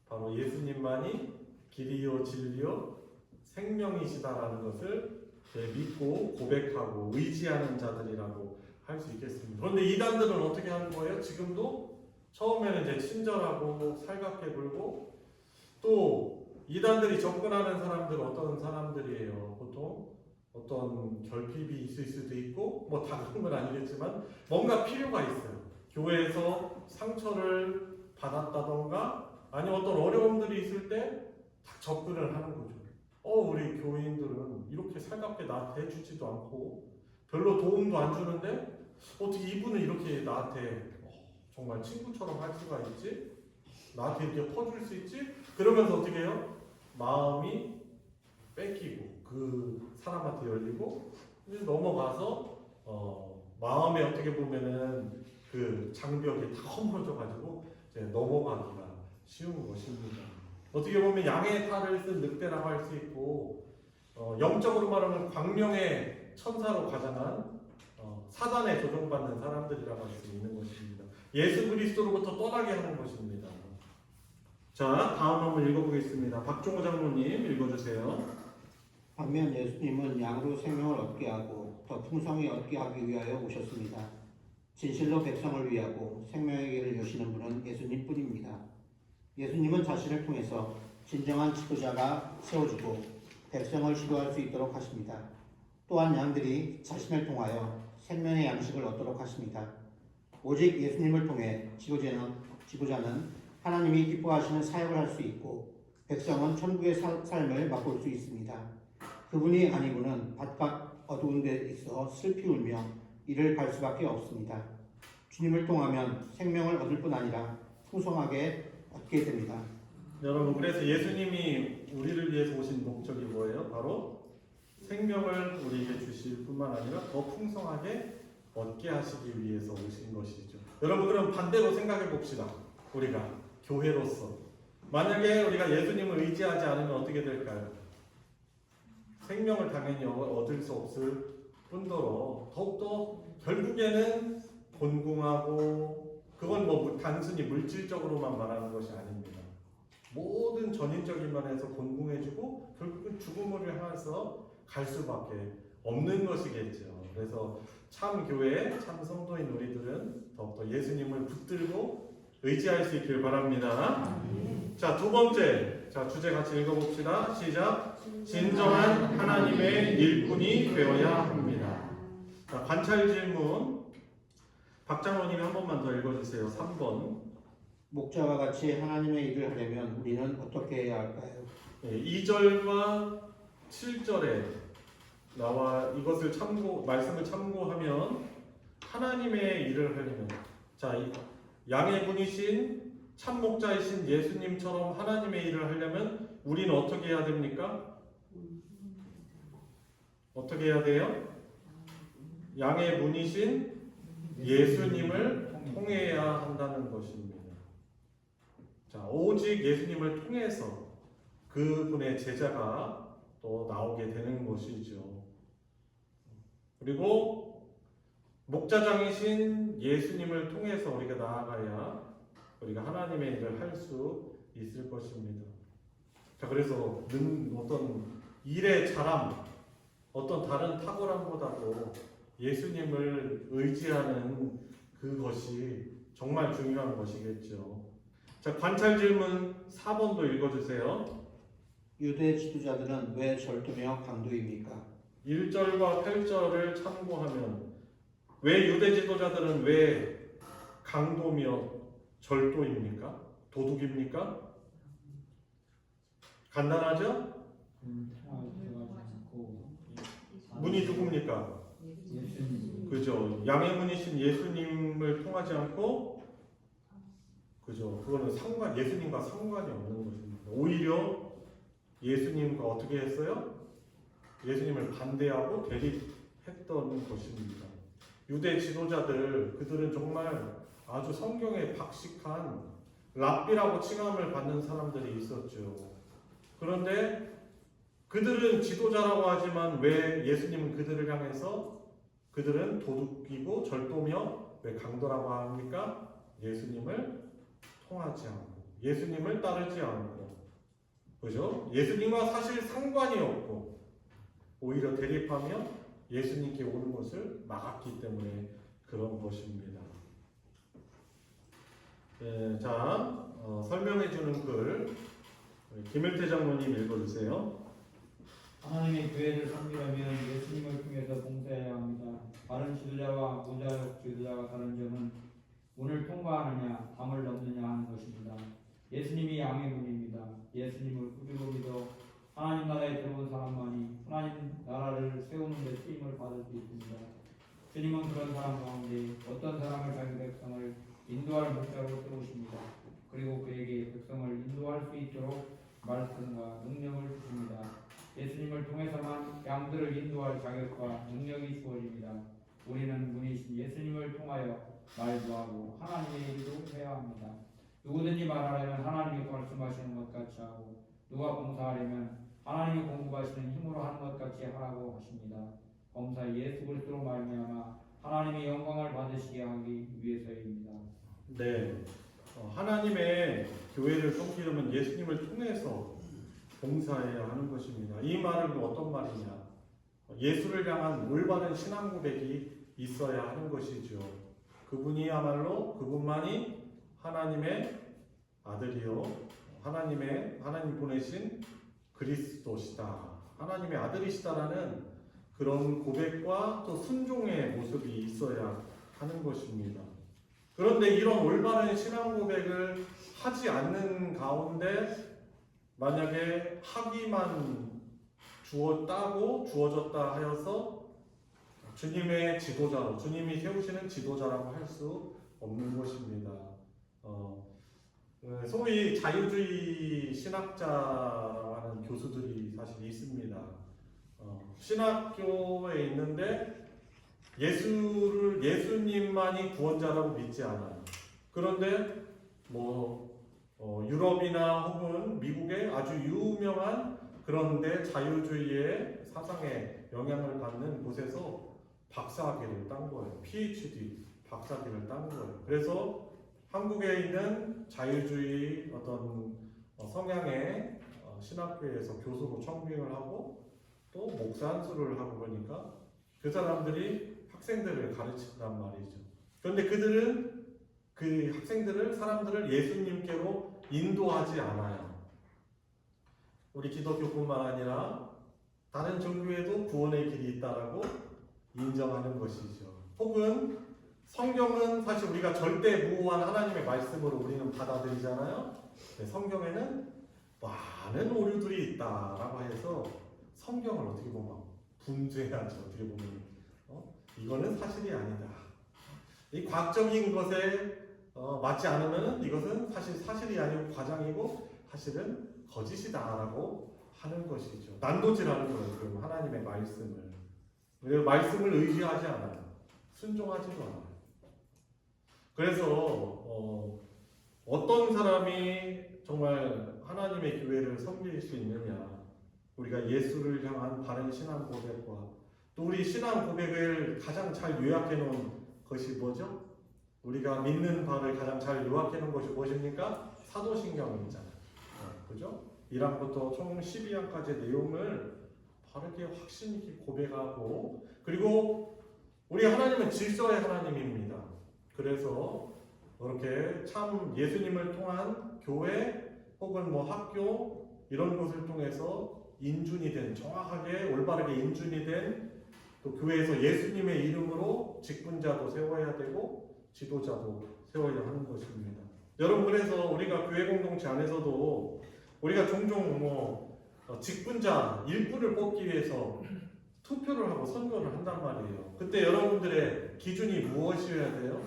바로 예수님만이 길이요 진리요 생명이시다라는 것을 믿고 고백하고 의지하는 자들이라고 할 수 있겠습니다. 그런데 이단들은 어떻게 하는 거예요? 지금도 처음에는 이제 친절하고 살갑게 굴고, 또 이단들이 접근하는 사람들은 어떤 사람들이에요? 보통 어떤 결핍이 있을 수도 있고, 뭐 다 그런 건 아니겠지만 뭔가 필요가 있어요. 교회에서 상처를 받았다던가 아니면 어떤 어려움들이 있을 때 딱 접근을 하는 거죠. 우리 교인들은 이렇게 살갑게 나한테 해주지도 않고 별로 도움도 안 주는데 어떻게 이분은 이렇게 나한테 정말 친구처럼 할 수가 있지? 나한테 이렇게 퍼줄 수 있지? 그러면서 어떻게 해요? 마음이 뺏기고 그 사람한테 열리고 넘어가서 마음에 어떻게 보면은 그 장벽이 다 허물어져 가지고 이제 넘어가기가 쉬운 것입니다. 어떻게 보면 양의 탈을 쓴 늑대라고 할 수 있고, 영적으로 말하면 광명의 천사로 가장한 사단에 조종받는 사람들이라고 할 수 있는 것입니다. 예수 그리스도로부터 떠나게 하는 것입니다. 자, 다음 한번 읽어보겠습니다. 박종호 장로님 읽어주세요. 반면 예수님은 양으로 생명을 얻게 하고 더 풍성히 얻게 하기 위하여 오셨습니다. 진실로 백성을 위하고 생명의 길을 여시는 분은 예수님뿐입니다. 예수님은 자신을 통해서 진정한 지도자가 세워주고 백성을 지도할 수 있도록 하십니다. 또한 양들이 자신을 통하여 생명의 양식을 얻도록 하십니다. 오직 예수님을 통해 지도자는 하나님이 기뻐하시는 사역을 할 수 있고 백성은 천국의 삶을 맛볼 수 있습니다. 그분이 아니고는 바깥 어두운 데 있어 슬피 울며 이를 갈 수밖에 없습니다. 주님을 통하면 생명을 얻을 뿐 아니라 풍성하게 얻게 됩니다. 여러분, 그래서 예수님이 우리를 위해서 오신 목적이 뭐예요? 바로 생명을 우리에게 주실 뿐만 아니라 더 풍성하게 얻게 하시기 위해서 오신 것이죠. 여러분, 그럼 반대로 생각해 봅시다. 우리가 교회로서 만약에 우리가 예수님을 의지하지 않으면 어떻게 될까요? 생명을 당연히 얻을 수 없을 뿐더러 더욱더 결국에는 곤궁하고, 그건 뭐 단순히 물질적으로만 말하는 것이 아닙니다. 모든 전인적인 면에서 곤궁해지고 결국은 죽음을 향해서 갈 수밖에 없는 것이겠죠. 그래서 참 교회, 참 성도인 우리들은 더욱더 예수님을 붙들고 의지할 수 있길 바랍니다. 자, 두 번째, 자, 주제 같이 읽어봅시다. 시작. 진정한 하나님의 일꾼이 되어야 합니다. 자, 관찰 질문. 박장로님이 한 번만 더 읽어주세요. 3번. 목자와 같이 하나님의 일을 하려면 우리는 어떻게 해야 할까요? 2절과 7절에 나와 이것을 말씀을 참고하면 하나님의 일을 하려면, 자, 양의 분이신 참 목자이신 예수님처럼 하나님의 일을 하려면 우리는 어떻게 해야 됩니까? 어떻게 해야 돼요? 양의 분이신 예수님을 통해야 한다는 것입니다. 자, 오직 예수님을 통해서 그분의 제자가 또 나오게 되는 것이죠. 그리고 목자장이신 예수님을 통해서 우리가 나아가야 우리가 하나님의 일을 할 수 있을 것입니다. 자, 그래서 어떤 일의 잘함, 어떤 다른 탁월함보다도 예수님을 의지하는 그것이 정말 중요한 것이겠죠. 자, 관찰 질문 4번도 읽어주세요. 유대 지도자들은 왜 절도며 강도입니까? 1절과 8절을 참고하면 왜 유대 지도자들은 왜 강도며 절도입니까? 도둑입니까? 간단하죠? 문이 누굽니까? 그죠. 양의 문이신 예수님을 통하지 않고, 그죠. 그거는 예수님과 상관이 없는 것입니다. 오히려 예수님과 어떻게 했어요? 예수님을 반대하고 대립했던 것입니다. 유대 지도자들, 그들은 정말 아주 성경에 박식한 랍비라고 칭함을 받는 사람들이 있었죠. 그런데 그들은 지도자라고 하지만 왜 예수님은 그들을 향해서 그들은 도둑이고 절도며 왜 강도라고 합니까? 예수님을 통하지 않고, 예수님을 따르지 않고, 그죠? 예수님과 사실 상관이 없고 오히려 대립하며 예수님께 오는 것을 막았기 때문에 그런 것입니다. 네, 자, 설명해 주는 글 김일태 장로님 읽어주세요. 하나님의 교회를 섬기려면 예수님을 통해서 봉사해야 합니다. 다른 지도자와 무자력 지도자가 다른 점은 문을 통과하느냐 담을 넘느냐 하는 것입니다. 예수님이 양의 문입니다. 예수님을 꾸리고 믿어 하나님 나라에 들어온 사람만이 하나님 나라를 세우는 데 쓰임을 받을 수 있습니다. 주님은 그런 사람 가운데 어떤 사람을 자기 백성을 인도할 목자로 세우십니다. 그리고 그에게 백성을 인도할 수 있도록 말씀과 능력을 주십니다. 예수님을 통해서만 양들을 인도할 자격과 능력이 주어집니다. 우리는 문이신 예수님을 통하여 말도 하고 하나님의 일도 해야 합니다. 누구든지 말하려면 하나님이 말씀하시는 것 같이 하고, 누가 봉사하려면 하나님이 공급하시는 힘으로 하는 것 같이 하라고 하십니다. 범사 예수 그리스도로 말미암아 하나님의 영광을 받으시게 하기 위해서입니다. 네, 하나님의 교회를 섬기려면 예수님을 통해서 봉사해야 하는 것입니다. 이 말은 어떤 말이냐? 예수를 향한 올바른 신앙 고백이 있어야 하는 것이죠. 그분이야말로, 그분만이 하나님의 아들이요, 하나님 보내신 그리스도시다, 하나님의 아들이시다라는 그런 고백과 또 순종의 모습이 있어야 하는 것입니다. 그런데 이런 올바른 신앙 고백을 하지 않는 가운데 만약에 학위만 주어졌다 하여서 주님의 지도자로, 주님이 세우시는 지도자라고 할 수 없는 것입니다. 소위 자유주의 신학자라고 하는 교수들이 사실 있습니다. 신학교에 있는데 예수님만이 구원자라고 믿지 않아요. 그런데 유럽이나 혹은 미국의 아주 유명한 그런데 자유주의의 사상에 영향을 받는 곳에서 박사학위를 딴 거예요. PhD 박사학위를 딴 거예요. 그래서 한국에 있는 자유주의 어떤 성향의 신학교에서 교수로 청빙을 하고 또 목사 한수를 하고 그러니까 그 사람들이 학생들을 가르친단 말이죠. 그런데 그들은 그 사람들을 예수님께로 인도하지 않아요. 우리 기독교뿐만 아니라 다른 종교에도 구원의 길이 있다라고 인정하는 것이죠. 혹은 성경은 사실 우리가 절대무오한 하나님의 말씀으로 우리는 받아들이잖아요. 성경에는 많은 오류들이 있다라고 해서 성경을 어떻게 보면 분쇄하죠. 어떻게 보면 이거는 사실이 아니다. 이 과학적인 것에 맞지 않으면 이것은 사실이 아니고 과장이고 사실은 거짓이다라고 하는 것이죠. 난도질하는 거예요. 그럼 하나님의 말씀을. 말씀을 의지하지 않아요. 순종하지도 않아요. 그래서 어떤 사람이 정말 하나님의 교회를 섬길 수 있느냐, 우리가 예수를 향한 바른 신앙 고백과 또 우리 신앙 고백을 가장 잘 요약해 놓은 것이 뭐죠? 우리가 믿는 바를 가장 잘 요약해 놓은 것이 무엇입니까? 사도신경이잖아요. 그죠? 1항부터 총 12항까지의 내용을 바르게 확신 있게 고백하고, 그리고 우리 하나님은 질서의 하나님입니다. 그래서 이렇게 참 예수님을 통한 교회 혹은 학교 이런 것을 통해서 인준이 된, 정확하게 올바르게 인준이 된 또 교회에서 예수님의 이름으로 직분자도 세워야 되고 지도자도 세워야 하는 것입니다. 여러분, 그래서 우리가 교회 공동체 안에서도 우리가 종종 직분자 일꾼을 뽑기 위해서 투표를 하고 선거를 한단 말이에요. 그때 여러분들의 기준이 무엇이어야 돼요?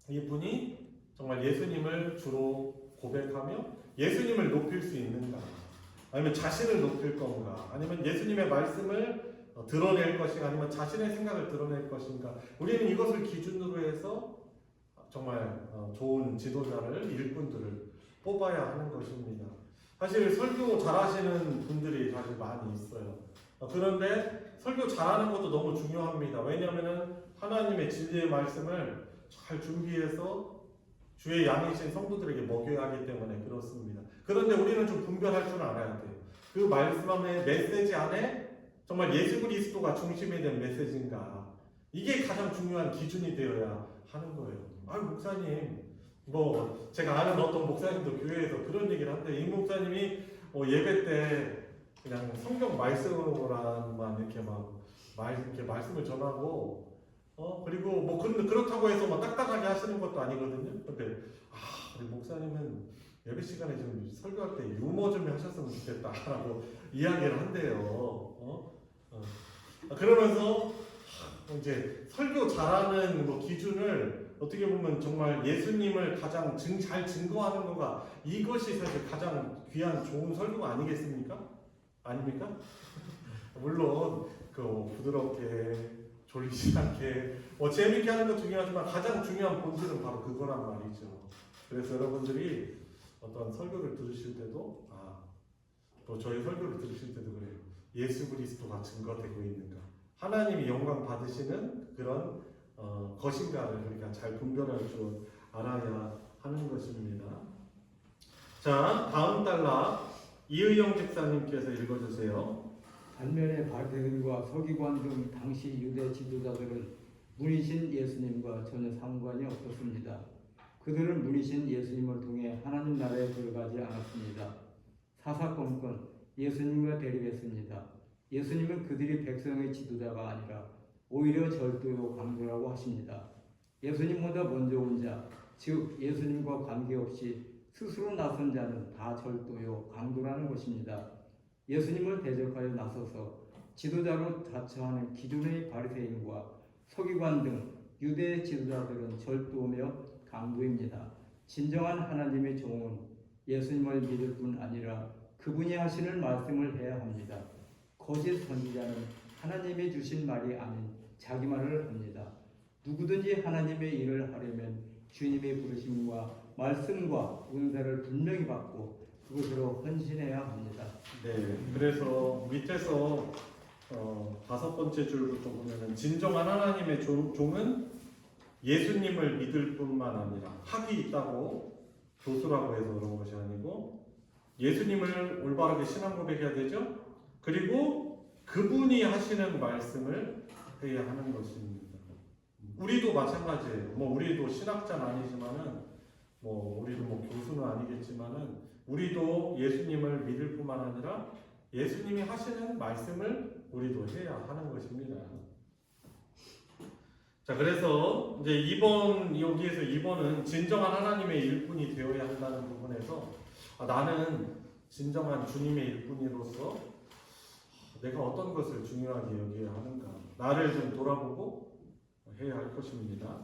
이분이 정말 예수님을 주로 고백하며 예수님을 높일 수 있는가, 아니면 자신을 높일 건가, 아니면 예수님의 말씀을 드러낼 것인가, 아니면 자신의 생각을 드러낼 것인가. 우리는 이것을 기준으로 해서 정말 좋은 지도자를, 일꾼들을 뽑아야 하는 것입니다. 사실 설교 잘하시는 분들이 사실 많이 있어요. 그런데 설교 잘하는 것도 너무 중요합니다. 왜냐하면 하나님의 진리의 말씀을 잘 준비해서 주의 양이신 성도들에게 먹여야 하기 때문에 그렇습니다. 그런데 우리는 좀 분별할 줄 알아야 돼요. 그 말씀의 메시지 안에 정말 예수 그리스도가 중심이 된 메시지인가, 이게 가장 중요한 기준이 되어야 하는 거예요. 목사님, 제가 아는 어떤 목사님도 교회에서 그런 얘기를 한데, 이 목사님이 예배 때 그냥 성경 말씀으로만 이렇게 이렇게 말씀을 전하고, 그리고 그렇다고 해서 딱딱하게 하시는 것도 아니거든요. 근데 우리 목사님은 예배 시간에 좀 설교할 때 유머 좀 하셨으면 좋겠다라고 이야기를 한대요. 그러면서 이제 설교 잘하는 기준을 어떻게 보면 정말 예수님을 가장 잘 증거하는 거가, 이것이 사실 가장 귀한 좋은 설교가 아니겠습니까? 아닙니까? 물론 부드럽게 졸리지 않게 재밌게 하는 것 중요하지만 가장 중요한 본질은 바로 그거란 말이죠. 그래서 여러분들이 어떤 설교를 들으실 때도 또 저희 설교를 들으실 때도 그래요. 예수 그리스도가 증거되고 있는가, 하나님이 영광 받으시는 그런 것인가를 우리가 잘 분별할 줄 알아야 하는 것입니다. 자, 다음 단락 이의영 집사님께서 읽어주세요. 반면에 바리새인과 서기관 등 당시 유대 지도자들은 문이신 예수님과 전혀 상관이 없었습니다. 그들은 문이신 예수님을 통해 하나님 나라에 들어가지 않았습니다. 사사건건 예수님과 대립했습니다. 예수님은 그들이 백성의 지도자가 아니라 오히려 절도요 강도라고 하십니다. 예수님보다 먼저 온 자, 즉 예수님과 관계없이 스스로 나선 자는 다 절도요 강도라는 것입니다. 예수님을 대적하여 나서서 지도자로 자처하는 기존의 바리새인과 서기관 등 유대 지도자들은 절도며 강도입니다. 진정한 하나님의 종은 예수님을 믿을 뿐 아니라 그분이 하시는 말씀을 해야 합니다. 거짓 선지자는 하나님이 주신 말이 아닌 자기 말을 합니다. 누구든지 하나님의 일을 하려면 주님의 부르심과 말씀과 은사를 분명히 받고 그것으로 헌신해야 합니다. 네, 그래서 밑에서 5번째 줄부터 보면은 진정한 하나님의 종은 예수님을 믿을 뿐만 아니라 학이 있다고 교수라고 해서 그런 것이 아니고 예수님을 올바르게 신앙 고백해야 되죠. 그리고 그분이 하시는 말씀을 해야 하는 것입니다. 우리도 마찬가지예요. 우리도 신학자는 아니지만은 우리도 교수는 아니겠지만은 우리도 예수님을 믿을 뿐만 아니라 예수님이 하시는 말씀을 우리도 해야 하는 것입니다. 자, 그래서 이제 여기에서 2번은 진정한 하나님의 일꾼이 되어야 한다는 부분에서 나는 진정한 주님의 일꾼으로서 내가 어떤 것을 중요하게 여겨야 하는가, 나를 좀 돌아보고 해야 할 것입니다.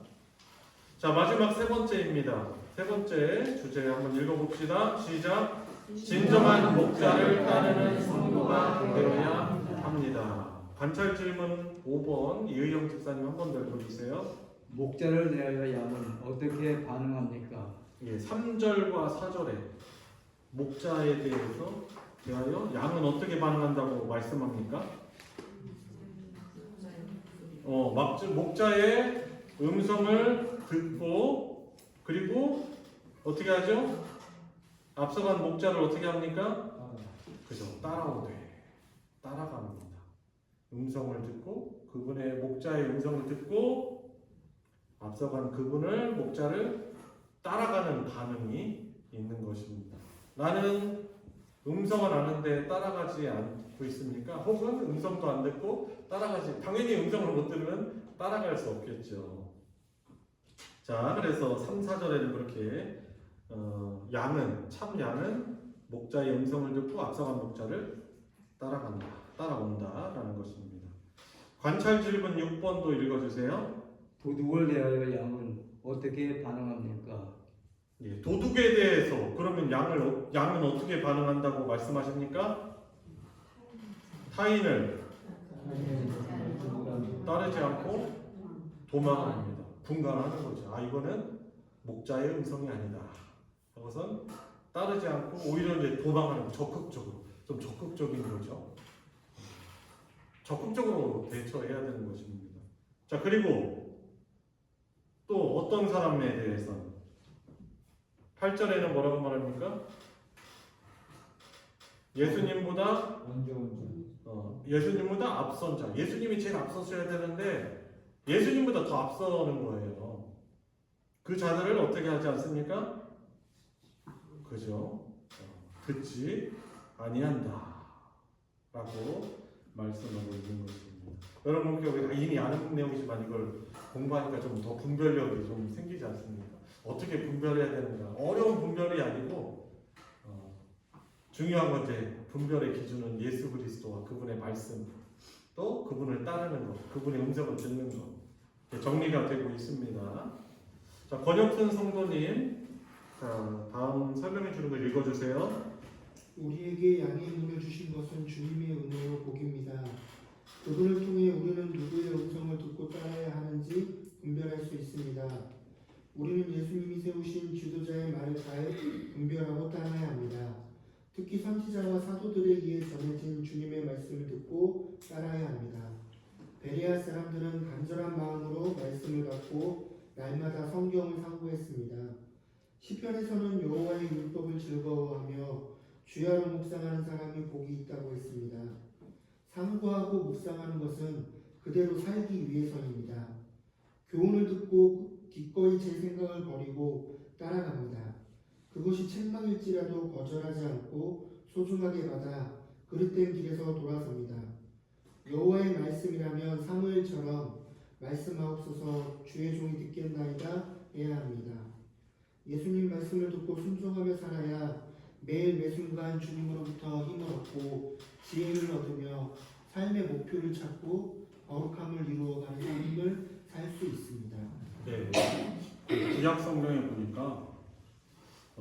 자, 마지막 3번째입니다. 3번째 주제 한번 읽어봅시다. 시작. 진정한 목자를 따르는 성도가 되어야 합니다. 관찰 질문 5번 이의영 집사님 한 번 더 읽어주세요. 목자를 대하여 양은 어떻게 반응합니까? 3절과 4절에 목자에 대하여 양은 어떻게 반응한다고 말씀합니까? 목자의 음성을 듣고 그리고 어떻게 하죠? 앞서간 목자를 어떻게 합니까? 그죠? 따라갑니다. 음성을 듣고 그분의 목자의 음성을 듣고 앞서간 목자를 따라가는 반응이 있는 것입니다. 나는 음성은 아는데 따라가지 않고 있습니까? 혹은 음성도 안 듣고 당연히 음성을 못 들으면 따라갈 수 없겠죠. 자, 그래서 3, 4절에는 그렇게 참 양은 목자의 음성을 듣고 앞서간 목자를 따라온다라는 것입니다. 관찰 질문 6번도 읽어주세요. 도둑을 대하여 양은 어떻게 반응합니까? 도둑에 대해서 그러면 양은 어떻게 반응한다고 말씀하십니까? 타인을 따르지 않고 도망합니다. 분간하는 거죠. 이거는 목자의 음성이 아니다. 그것은 따르지 않고 오히려 이제 도망하는 좀 적극적인 거죠. 적극적으로 대처해야 되는 것입니다. 자, 그리고 또 어떤 사람에 대해서는 8절에는 뭐라고 말합니까? 예수님보다 앞선 자. 예수님이 제일 앞서셔야 되는데 예수님보다 더 앞서는 거예요. 그 자들을 어떻게 하지 않습니까? 그죠? 듣지 아니한다 라고 말씀하고 있는 것입니다. 여러분, 우리가 이미 아는 내용이지만 이걸 공부하니까 좀 더 분별력이 좀 생기지 않습니까? 어떻게 분별해야 되는가? 어려운 분별이 아니고 중요한 건 이제 분별의 기준은 예수 그리스도와 그분의 말씀, 또 그분을 따르는 것, 그분의 음성을 듣는 것 정리가 되고 있습니다. 자, 권혁순 성도님, 다음 설명해 주는 걸 읽어주세요. 우리에게 양의 문을 주신 것은 주님의 은혜요 복입니다. 그분을 통해 우리는 누구의 음성을 듣고 따라야 하는지 분별할 수 있습니다. 우리는 예수님이 세우신 지도자의 말을 잘 분별하고 따라야 합니다. 특히 선지자와 사도들에 의해 전해진 주님의 말씀을 듣고 따라야 합니다. 베레아 사람들은 간절한 마음으로 말씀을 받고 날마다 성경을 상고했습니다. 시편에서는 여호와의 율법을 즐거워하며 주야로 묵상하는 사람이 복이 있다고 했습니다. 상고하고 묵상하는 것은 그대로 살기 위해서입니다. 교훈을 듣고 기꺼이 제 생각을 버리고 따라갑니다. 그것이 책망일지라도 거절하지 않고 소중하게 받아 그릇된 길에서 돌아섭니다. 여호와의 말씀이라면 사무엘처럼 말씀하옵소서 주의 종이 듣겠나이다 해야 합니다. 예수님 말씀을 듣고 순종하며 살아야 매일 매순간 주님으로부터 힘을 얻고 지혜를 얻으며 삶의 목표를 찾고 거룩함을 이루어가는 삶을 살 수 있습니다. 네. 구약 성경에 보니까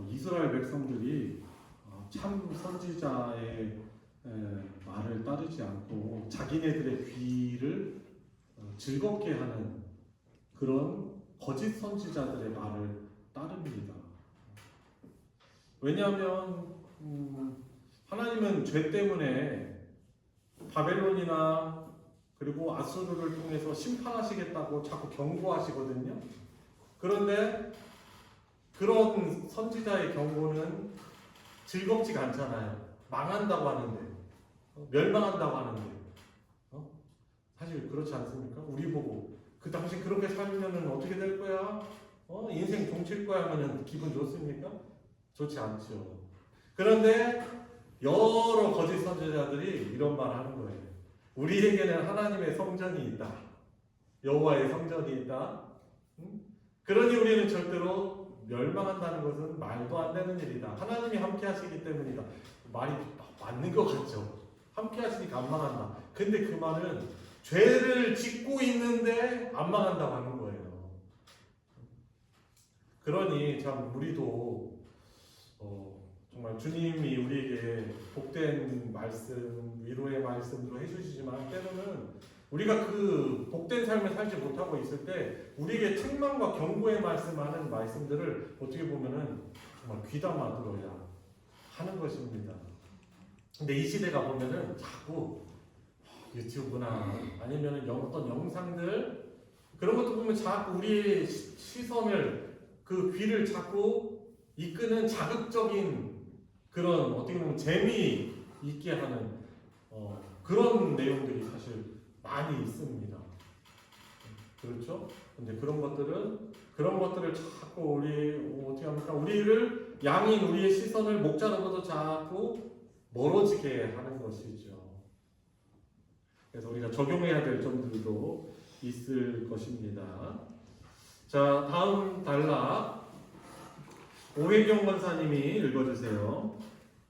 이스라엘 백성들이 참 선지자의 말을 따르지 않고 자기네들의 귀를 즐겁게 하는 그런 거짓 선지자들의 말을 따릅니다. 왜냐하면 하나님은 죄 때문에 바벨론이나 그리고 아수르를 통해서 심판하시겠다고 자꾸 경고하시거든요. 그런데 그런 선지자의 경고는 즐겁지가 않잖아요. 망한다고 하는데, 멸망한다고 하는데, 사실 그렇지 않습니까? 우리 보고 그 당신 그렇게 살면은 어떻게 될 거야? 인생 종칠 거야 하면은 기분 좋습니까? 좋지 않죠. 그런데 여러 거짓 선지자들이 이런 말 하는 거예요. 우리에게는 하나님의 성전이 있다. 여호와의 성전이 있다. 그러니 우리는 절대로 멸망한다는 것은 말도 안 되는 일이다. 하나님이 함께 하시기 때문이다. 말이 맞는 것 같죠. 함께 하시니까 안 망한다. 근데 그 말은 죄를 짓고 있는데 안 망한다고 하는 거예요. 그러니 참 우리도 정말 주님이 우리에게 복된 말씀, 위로의 말씀도 해주시지만 때로는 우리가 그 복된 삶을 살지 못하고 있을 때 우리에게 책망과 경고의 말씀하는 말씀들을 어떻게 보면은 정말 귀담아 들어야 하는 것입니다. 근데 이 시대가 보면은 자꾸 유튜브나 아니면은 어떤 영상들 그런 것도 보면 자꾸 우리의 시선을 그 귀를 자꾸 이끄는 자극적인 그런 어떻게 보면 재미있게 하는 그런 내용들이 사실 많이 있습니다. 그렇죠? 근데 그런 것들을 자꾸 어떻게 합니까? 우리를 양인 우리의 시선을 목자로부터 자꾸 멀어지게 하는 것이죠. 그래서 우리가 적용해야 될 점들도 있을 것입니다. 자, 다음 단락 오혜경 권사님이 읽어주세요.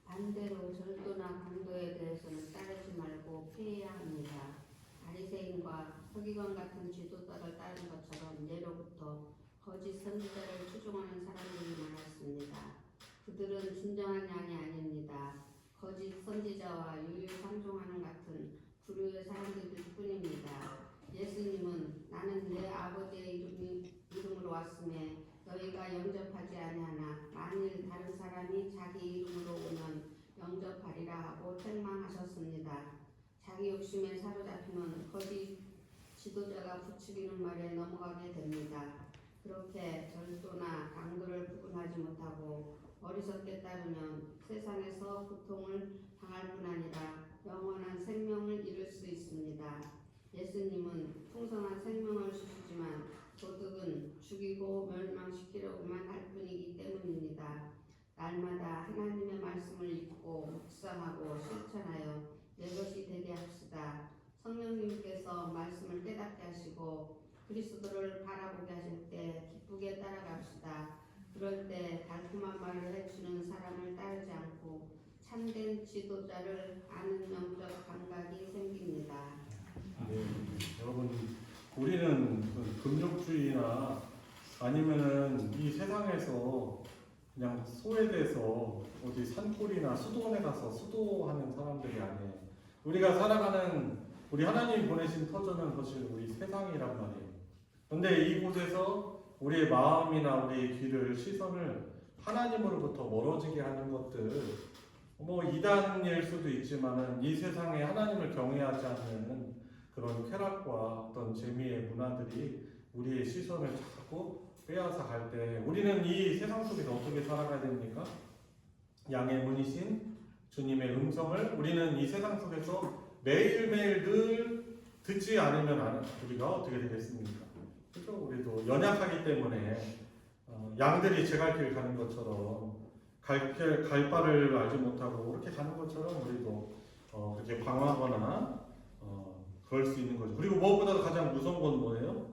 반대로 절도나 강도에 대해서는 따르지 말고 피해야 합니다. 바리새인과 서기관 같은 지도자를 따른 것처럼 예로부터 거짓 선지자를 추종하는 사람들이 많았습니다. 그들은 진정한 양이 아닙니다. 거짓 선지자와 유유상종하는 같은 부류의 사람들일 뿐입니다. 예수님은 나는 내 아버지의 이름으로 왔음에 너희가 영접하지 아니하나 만일 다른 사람이 자기 이름으로 오면 영접하리라 하고 책망하셨습니다. 자기 욕심에 사로잡히면 거짓 지도자가 부추기는 말에 넘어가게 됩니다. 그렇게 절도나 강도를 구분하지 못하고 어리석게 따르면 세상에서 고통을 당할 뿐 아니라 영원한 생명을 잃을 수 있습니다. 예수님은 풍성한 생명을 주시지만 도둑은 죽이고 멸망시키려고만 할 뿐이기 때문입니다. 날마다 하나님의 말씀을 읽고 묵상하고 실천하여 내 것이 되게 합시다. 성령님께서 말씀을 깨닫게 하시고 그리스도를 바라보게 하실 때 기쁘게 따라갑시다. 그럴 때 달콤한 말을 해주는 사람을 따르지 않고 참된 지도자를 아는 영적 감각이 생깁니다. 네, 여러분 우리는 금욕주의나 아니면은 이 세상에서 그냥 소외돼서 어디 산골이나 수도원에 가서 수도하는 사람들이 아니에요. 우리가 살아가는 우리 하나님이 보내신 터전은 사실 우리 세상이란 말이에요. 근데 이곳에서 우리의 마음이나 우리의 귀를 시선을 하나님으로부터 멀어지게 하는 것들 이단일 수도 있지만은 이 세상에 하나님을 경외하지 않는 그런 쾌락과 어떤 재미의 문화들이 우리의 시선을 자꾸 빼앗아 갈 때 우리는 이 세상 속에서 어떻게 살아가야 됩니까? 양의 문이신 주님의 음성을 우리는 이 세상 속에서 매일매일 늘 듣지 않으면 우리가 어떻게 되겠습니까? 그렇죠? 우리도 연약하기 때문에 양들이 제갈길 가는 것처럼 갈 바를 알지 못하고 그렇게 가는 것처럼 우리도 그렇게 방황하거나 그럴 수 있는 거죠. 그리고 무엇보다도 가장 무서운 건 뭐예요?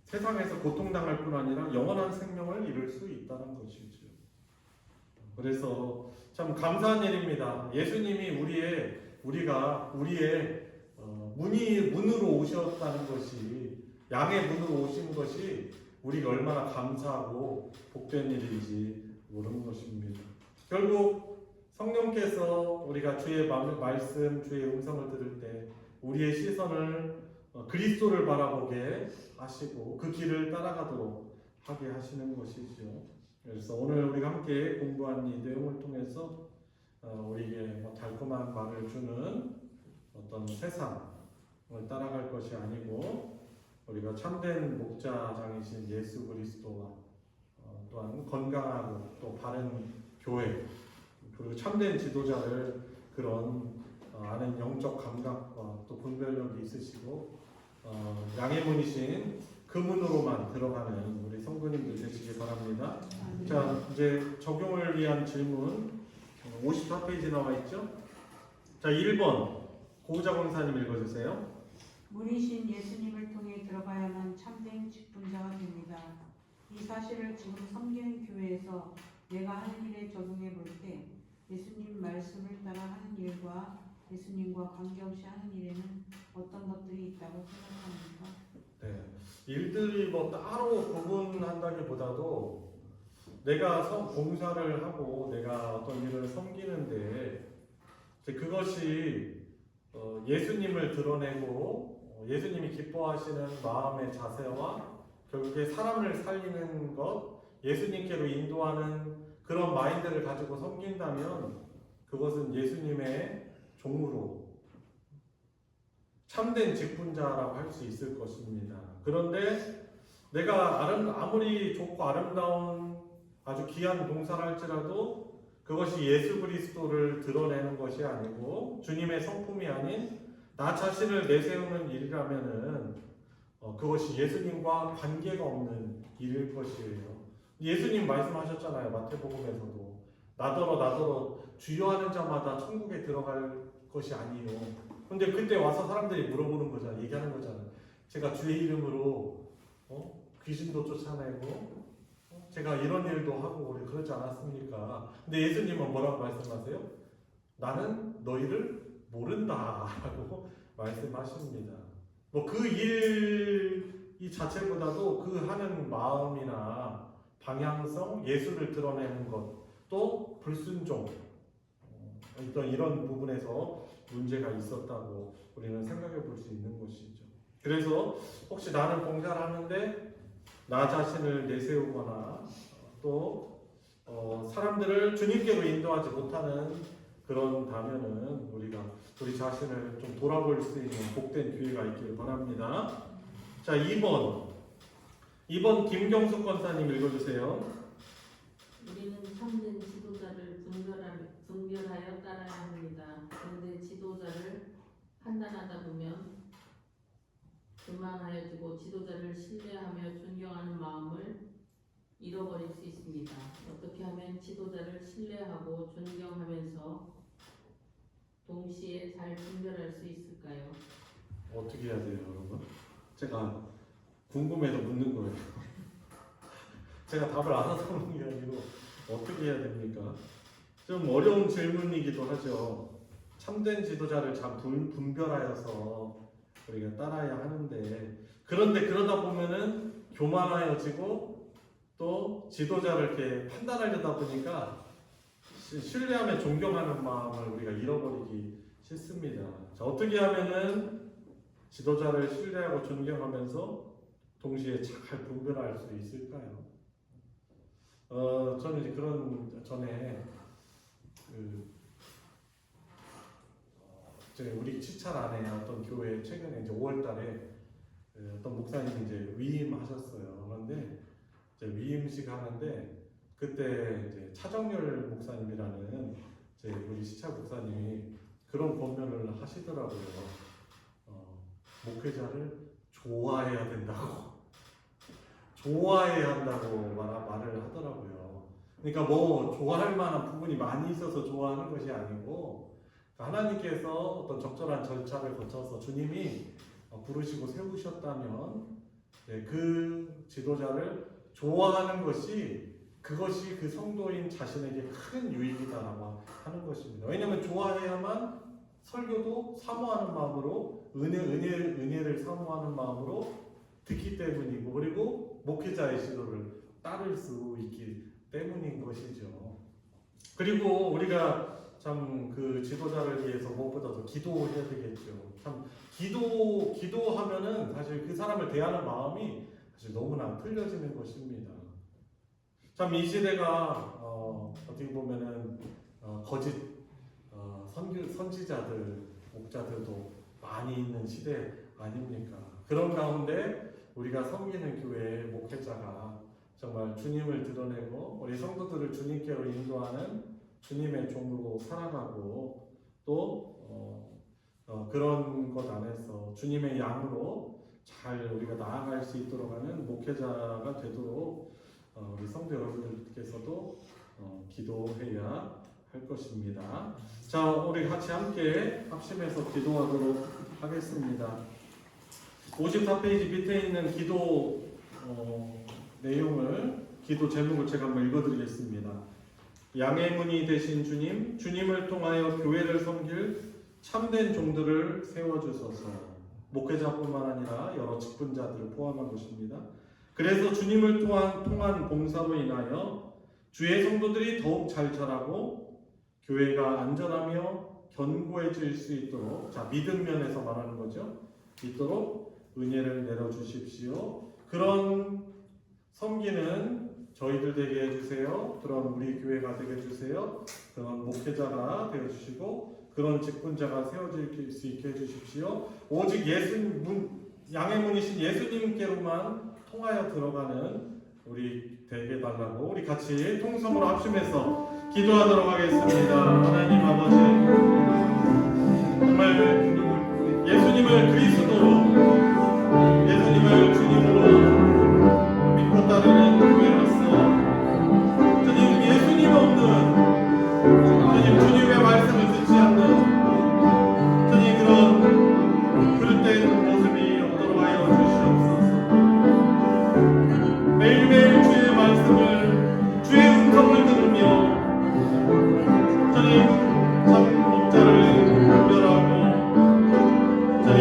세상에서 고통당할 뿐 아니라 영원한 생명을 이룰 수 있다는 것이죠. 그래서 참 감사한 일입니다. 예수님이 우리가 우리의 문으로 오셨다는 것이, 양의 문으로 오신 것이 우리가 얼마나 감사하고 복된 일인지 모르는 것입니다. 결국 성령께서 우리가 주의 말씀, 주의 음성을 들을 때 우리의 시선을 그리스도를 바라보게 하시고 그 길을 따라가도록 하게 하시는 것이죠. 그래서 오늘 우리가 함께 공부한 이 내용을 통해서 우리에게 달콤한 말을 주는 어떤 세상을 따라갈 것이 아니고 우리가 참된 목자장이신 예수 그리스도와 또한 건강하고 또 바른 교회 그리고 참된 지도자를 그런 아는 영적 감각과 또 분별력이 있으시고 양의 문이신 그 문으로만 들어가는 우리 성도님들 되시기 바랍니다. 자, 이제 적용을 위한 질문 54페이지 나와 있죠? 자, 1번 고우자 권사님 읽어주세요. 문이신 예수님을 통해 들어가야만 참된 직분자가 됩니다. 이 사실을 지금 섬기는 교회에서 내가 하는 일에 적용해 볼 때 예수님 말씀을 따라 하는 일과 예수님과 관계없이 하는 일에는 어떤 것들이 있다고 생각합니까? 네, 일들이 뭐 따로 구분한다기보다도 내가 봉사를 하고 내가 어떤 일을 섬기는데 이제 그것이 예수님을 드러내고 예수님이 기뻐하시는 마음의 자세와 결국에 사람을 살리는 것, 예수님께로 인도하는 그런 마인드를 가지고 섬긴다면 그것은 예수님의 종으로 참된 직분자라고 할 수 있을 것입니다. 그런데 내가 아무리 좋고 아름다운 아주 귀한 봉사를 할지라도 그것이 예수 그리스도를 드러내는 것이 아니고 주님의 성품이 아닌 나 자신을 내세우는 일이라면은 그것이 예수님과 관계가 없는 일일 것이에요. 예수님 말씀하셨잖아요. 마태복음에서도 나더러 주여 하는 자마다 천국에 들어갈 것이 아니요. 근데 그때 와서 사람들이 물어보는 거잖아요. 얘기하는 거잖아요. 제가 주의 이름으로 귀신도 쫓아내고 제가 이런 일도 하고 그러지 않았습니까? 근데 예수님은 뭐라고 말씀하세요? 나는 너희를 모른다라고 말씀하십니다. 뭐 그 일 이 자체보다도 그 하는 마음이나 방향성, 예수를 드러내는 것, 또 불순종 이런 부분에서 문제가 있었다고 우리는 생각해 볼 수 있는 것이죠. 그래서 혹시 나는 봉사를 하는데 나 자신을 내세우거나 또 사람들을 주님께로 인도하지 못하는 그런다면은 우리가 우리 자신을 좀 돌아볼 수 있는 복된 기회가 있기를 바랍니다. 자, 2번 김경숙 권사님 읽어주세요. 우리는 참된 지도자를 분별하여 따라야 합니다. 그런데 지도자를 판단하다 보면 교만하여지고 지도자를 신뢰하며 존경하는 마음을 잃어버릴 수 있습니다. 어떻게 하면 지도자를 신뢰하고 존경하면서 동시에 잘 분별할 수 있을까요? 어떻게 해야 돼요, 여러분? 제가 궁금해서 묻는 거예요. 제가 답을 알아서 묻는 게 아니고 어떻게 해야 됩니까? 좀 어려운 질문이기도 하죠. 참된 지도자를 잘 분별하여서 우리가 따라야 하는데 그런데 그러다 보면은 교만하여지고 또 지도자를 이렇게 판단하려다 보니까 신뢰하며 존경하는 마음을 우리가 잃어버리기 싫습니다. 자, 어떻게 하면은 지도자를 신뢰하고 존경하면서 동시에 잘 분별할 수 있을까요? 저는 이제 그런 전에 우리 치찰 안에 어떤 교회 최근에 이제 5월달에 어떤 목사님이 이제 위임하셨어요. 그런데 이제 위임식 하는데 그때 이제 차정열 목사님이라는 이제 우리 시차 목사님이 그런 권면을 하시더라고요. 목회자를 좋아해야 된다고, 좋아해야 한다고 말을 하더라고요. 그러니까 뭐 좋아할 만한 부분이 많이 있어서 좋아하는 것이 아니고 하나님께서 어떤 적절한 절차를 거쳐서 주님이 부르시고 세우셨다면 그 지도자를 좋아하는 것이 그것이 그 성도인 자신에게 큰 유익이다라고 하는 것입니다. 왜냐하면 좋아해야만 설교도 사모하는 마음으로 은혜를 사모하는 마음으로 듣기 때문이고 그리고 목회자의 지도를 따를 수 있기 때문인 것이죠. 그리고 우리가 참 그 지도자를 위해서 무엇보다도 기도해야 되겠죠. 참 기도하면은 사실 그 사람을 대하는 마음이 사실 너무나 틀려지는 것입니다. 참 이 시대가 어떻게 보면은 거짓 선지자들, 목자들도 많이 있는 시대 아닙니까? 그런 가운데 우리가 섬기는 교회의 목회자가 정말 주님을 드러내고 우리 성도들을 주님께로 인도하는 주님의 종으로 살아가고 또 그런 것 안에서 주님의 양으로 잘 우리가 나아갈 수 있도록 하는 목회자가 되도록 우리 성도 여러분들께서도 기도해야 할 것입니다. 자, 우리 같이 함께 합심해서 기도하도록 하겠습니다. 54페이지 밑에 있는 기도 내용을, 기도 제목을 제가 한번 읽어드리겠습니다. 양의 문이 되신 주님, 주님을 통하여 교회를 섬길 참된 종들을 세워주소서. 목회자뿐만 아니라 여러 직분자들을 포함한 것입니다. 그래서 주님을 통한 봉사로 인하여 주의 성도들이 더욱 잘 자라고 교회가 안전하며 견고해질 수 있도록, 자, 믿음 면에서 말하는 거죠. 있도록 은혜를 내려주십시오. 그런 섬기는 저희들 되게 해주세요. 그런 우리 교회가 되게 해주세요. 그런 목회자가 되어주시고 그런 직분자가 세워질 수 있게 해주십시오. 오직 양의 문이신 예수님께로만 통하여 들어가는 우리 되게 해달라고 우리 같이 통성으로 합심해서 기도하도록 하겠습니다. 하나님 아버지, 정말 예수님을 그리스도로, 예수님을 주님으로 믿고 따르는 교회로서 주님, 예수님 없는, 주님, 주님의 말씀을 듣지 않는 주님, 그런 그릇된 모습이 없도록 하여 주시옵소서. 매일매일 주의 말씀을, 주의 음성을 들으며 주님, 참 목자를 분별하고 주님,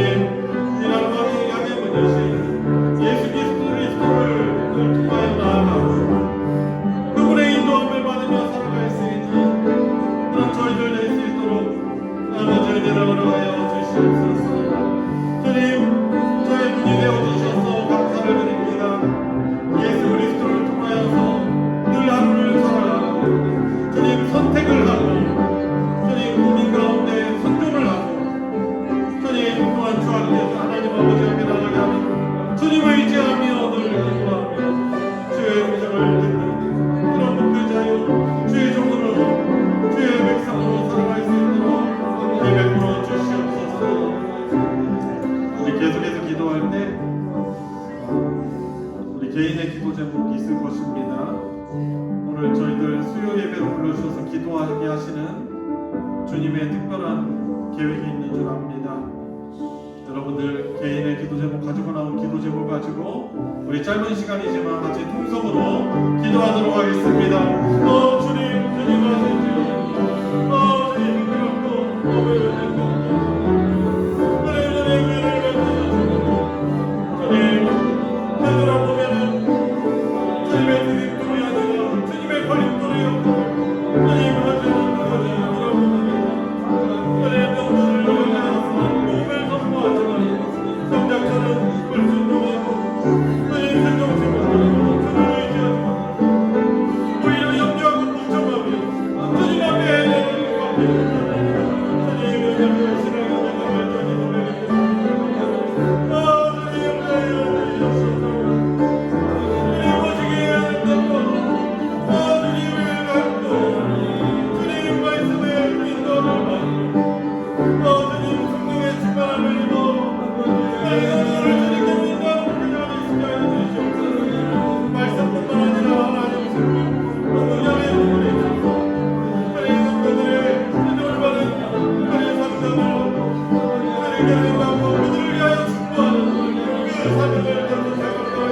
이런 왕의 양의 문이신 예수 그리스도를 통하여 나아가고 그분의 인도함을 받으며 살아갈 수 있는 그런 저희들 될 수 있도록 하나님 저희들을 허락하여 주시옵소서. 주님, 저의 문이 되어주셔서 감사를 드립니다. 예수 그리스도를 통하여서 늘 하루를 살아가고 주님, 선택을 하고 주님, 국민 가운데 선종을 하고 주님, 또한 주 앞에서 하나님 아버지 앞에 나가게 하며 주님을 의지하며 늘 기도하며 주의 음성을 듣는 그런 목회자요 주의 종으로 주의 백성으로 살아갈 수 있도록 베풀어 주시옵소서. 우리 계속해서 기도할 때 우리 개인의 기도 제목이 있을 것입니다. 오늘 저희들 수요 예배로 불러주셔서 기도하게 하시는 주님의 특별한 계획이 있는 줄 압니다. 여러분들 개인의 기도 제목 가지고 나온 기도 제목 가지고 우리 짧은 시간이지만 같이 통성으로 기도하도록 하겠습니다. 주님, 주님 하시죠. 주님, 그렇고 주님, 되돌아보면은 주님의 드림돌이 아니라 주님의 걸림돌이었고 주님 하시는 주님 명령을 위하여서 몸을 선포하지만 정작 저는 불순종하고 주님 생명체고 주를 의지하고 오히려 염려하고 걱정하며 주님 앞에 주님의 염려를 신앙하며 그들을 위하여 충고하는 그 사명을 계속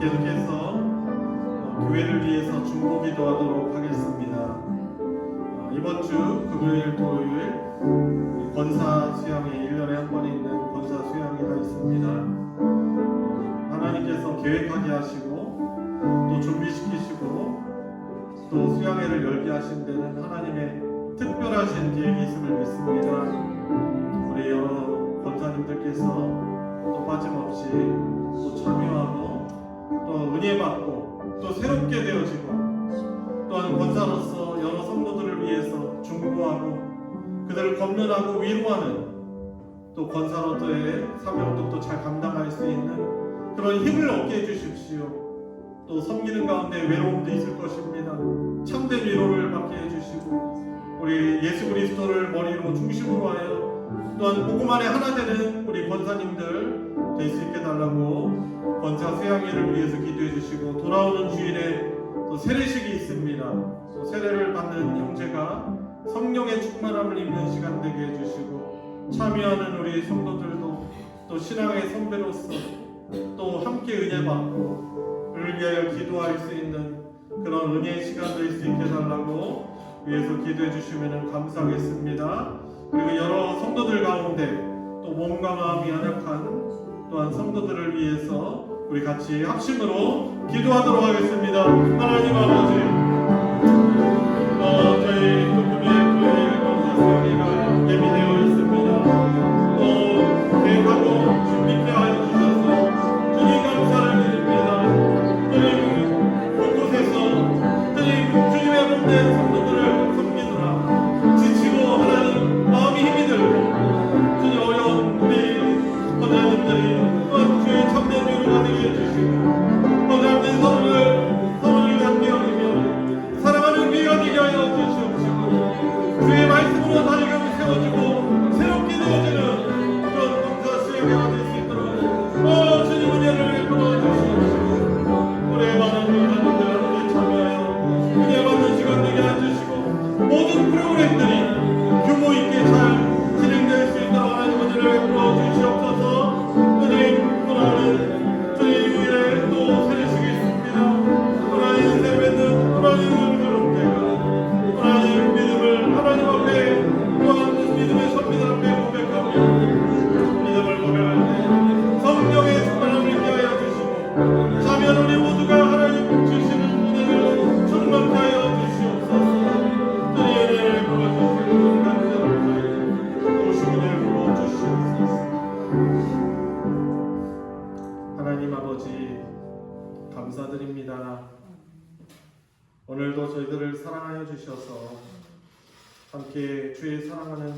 계속해서 교회를 위해서 중보기도하도록 하겠습니다. 이번 주 금요일, 토요일 권사 수양회 1년에 한 번 있는 권사 수양회가 있습니다. 하나님께서 계획하게 하시고 또 준비시키시고 또 수양회를 열게 하신 데는 하나님의 특별하신 계획이 있음을 믿습니다. 우리 여러 권사님들께서 또 빠짐없이 또 참여하고 또 은혜 받고 또 새롭게 되어지고 또한 권사로서 여러 성도들을 위해서 중보하고 그들을 검문하고 위로하는 또 권사로서의 사명도 또 잘 감당할 수 있는 그런 힘을 얻게 해주십시오. 또 섬기는 가운데 외로움도 있을 것입니다. 참된 위로를 받게 해주시고 우리 예수 그리스도를 머리로 중심으로 하여 또한 복음 안에 하나 되는 우리 권사님들 될 수 있게 달라고 권사 수양회를 위해서 기도해 주시고 돌아오는 주일에 또 세례식이 있습니다. 또 세례를 받는 형제가 성령의 충만함을 입는 시간 되게 해주시고 참여하는 우리 성도들도 또 신앙의 선배로서 또 함께 은혜 받고 그를 위하여 기도할 수 있는 그런 은혜의 시간 될 수 있게 달라고 위해서 기도해 주시면 감사하겠습니다. 그리고 여러 성도들 가운데 또 몸과 마음이 연약한 또한 성도들을 위해서 우리 같이 합심으로 기도하도록 하겠습니다. 하나님 아버지, 저희 금요일 토요일 권사 수양회가 예비되어 있습니다. 또 계획하고 준비케 하여 주셔서 주님 감사를 드립니다. 주님 곳곳에서 주님의 몸된 성도들을 섬기느라 지치고 하나님 마음이 힘이 들고 주님 어려운 우리 권사님들이 또한 주의 참된 위로가 되게 해주시고 권사님들 서로를 갖게 여기며 사랑하는 귀가 되게 하여 주시옵시고 주의 말씀으로 다리가 세워지고 새롭게 되어지는 그런 권사 수양회가 될 수 있도록 주님 은혜를 베풀어 주시옵시고 우리의 많은 권사님들 함께 참여하여 은혜 받는 시간 되게 해주시고 모든 프로그램들이 규모 있게 잘 진행될 수 있도록 하나님 은혜를 베풀어 주시옵소서. 주님 또한 주님의 또 세례식이 있습니다. 하나님 세배는 하나님을 그렇게 하나님 믿음을 하나님 앞에 또한 믿음의 선민들 앞에 고백하며 믿음을 고백할 때 성령의 충만함을 있게 하여 주시고 자면 우리 모두가 하나님 주시는 은혜를 충만케 하여 주시옵소서. 주님 은혜를 부어주시고 간절히 오신 은혜를 부어주시옵소서. 하나님 아버지 감사드립니다. 오늘도 저희들을 사랑하여 주셔서 함께 주의 사랑하는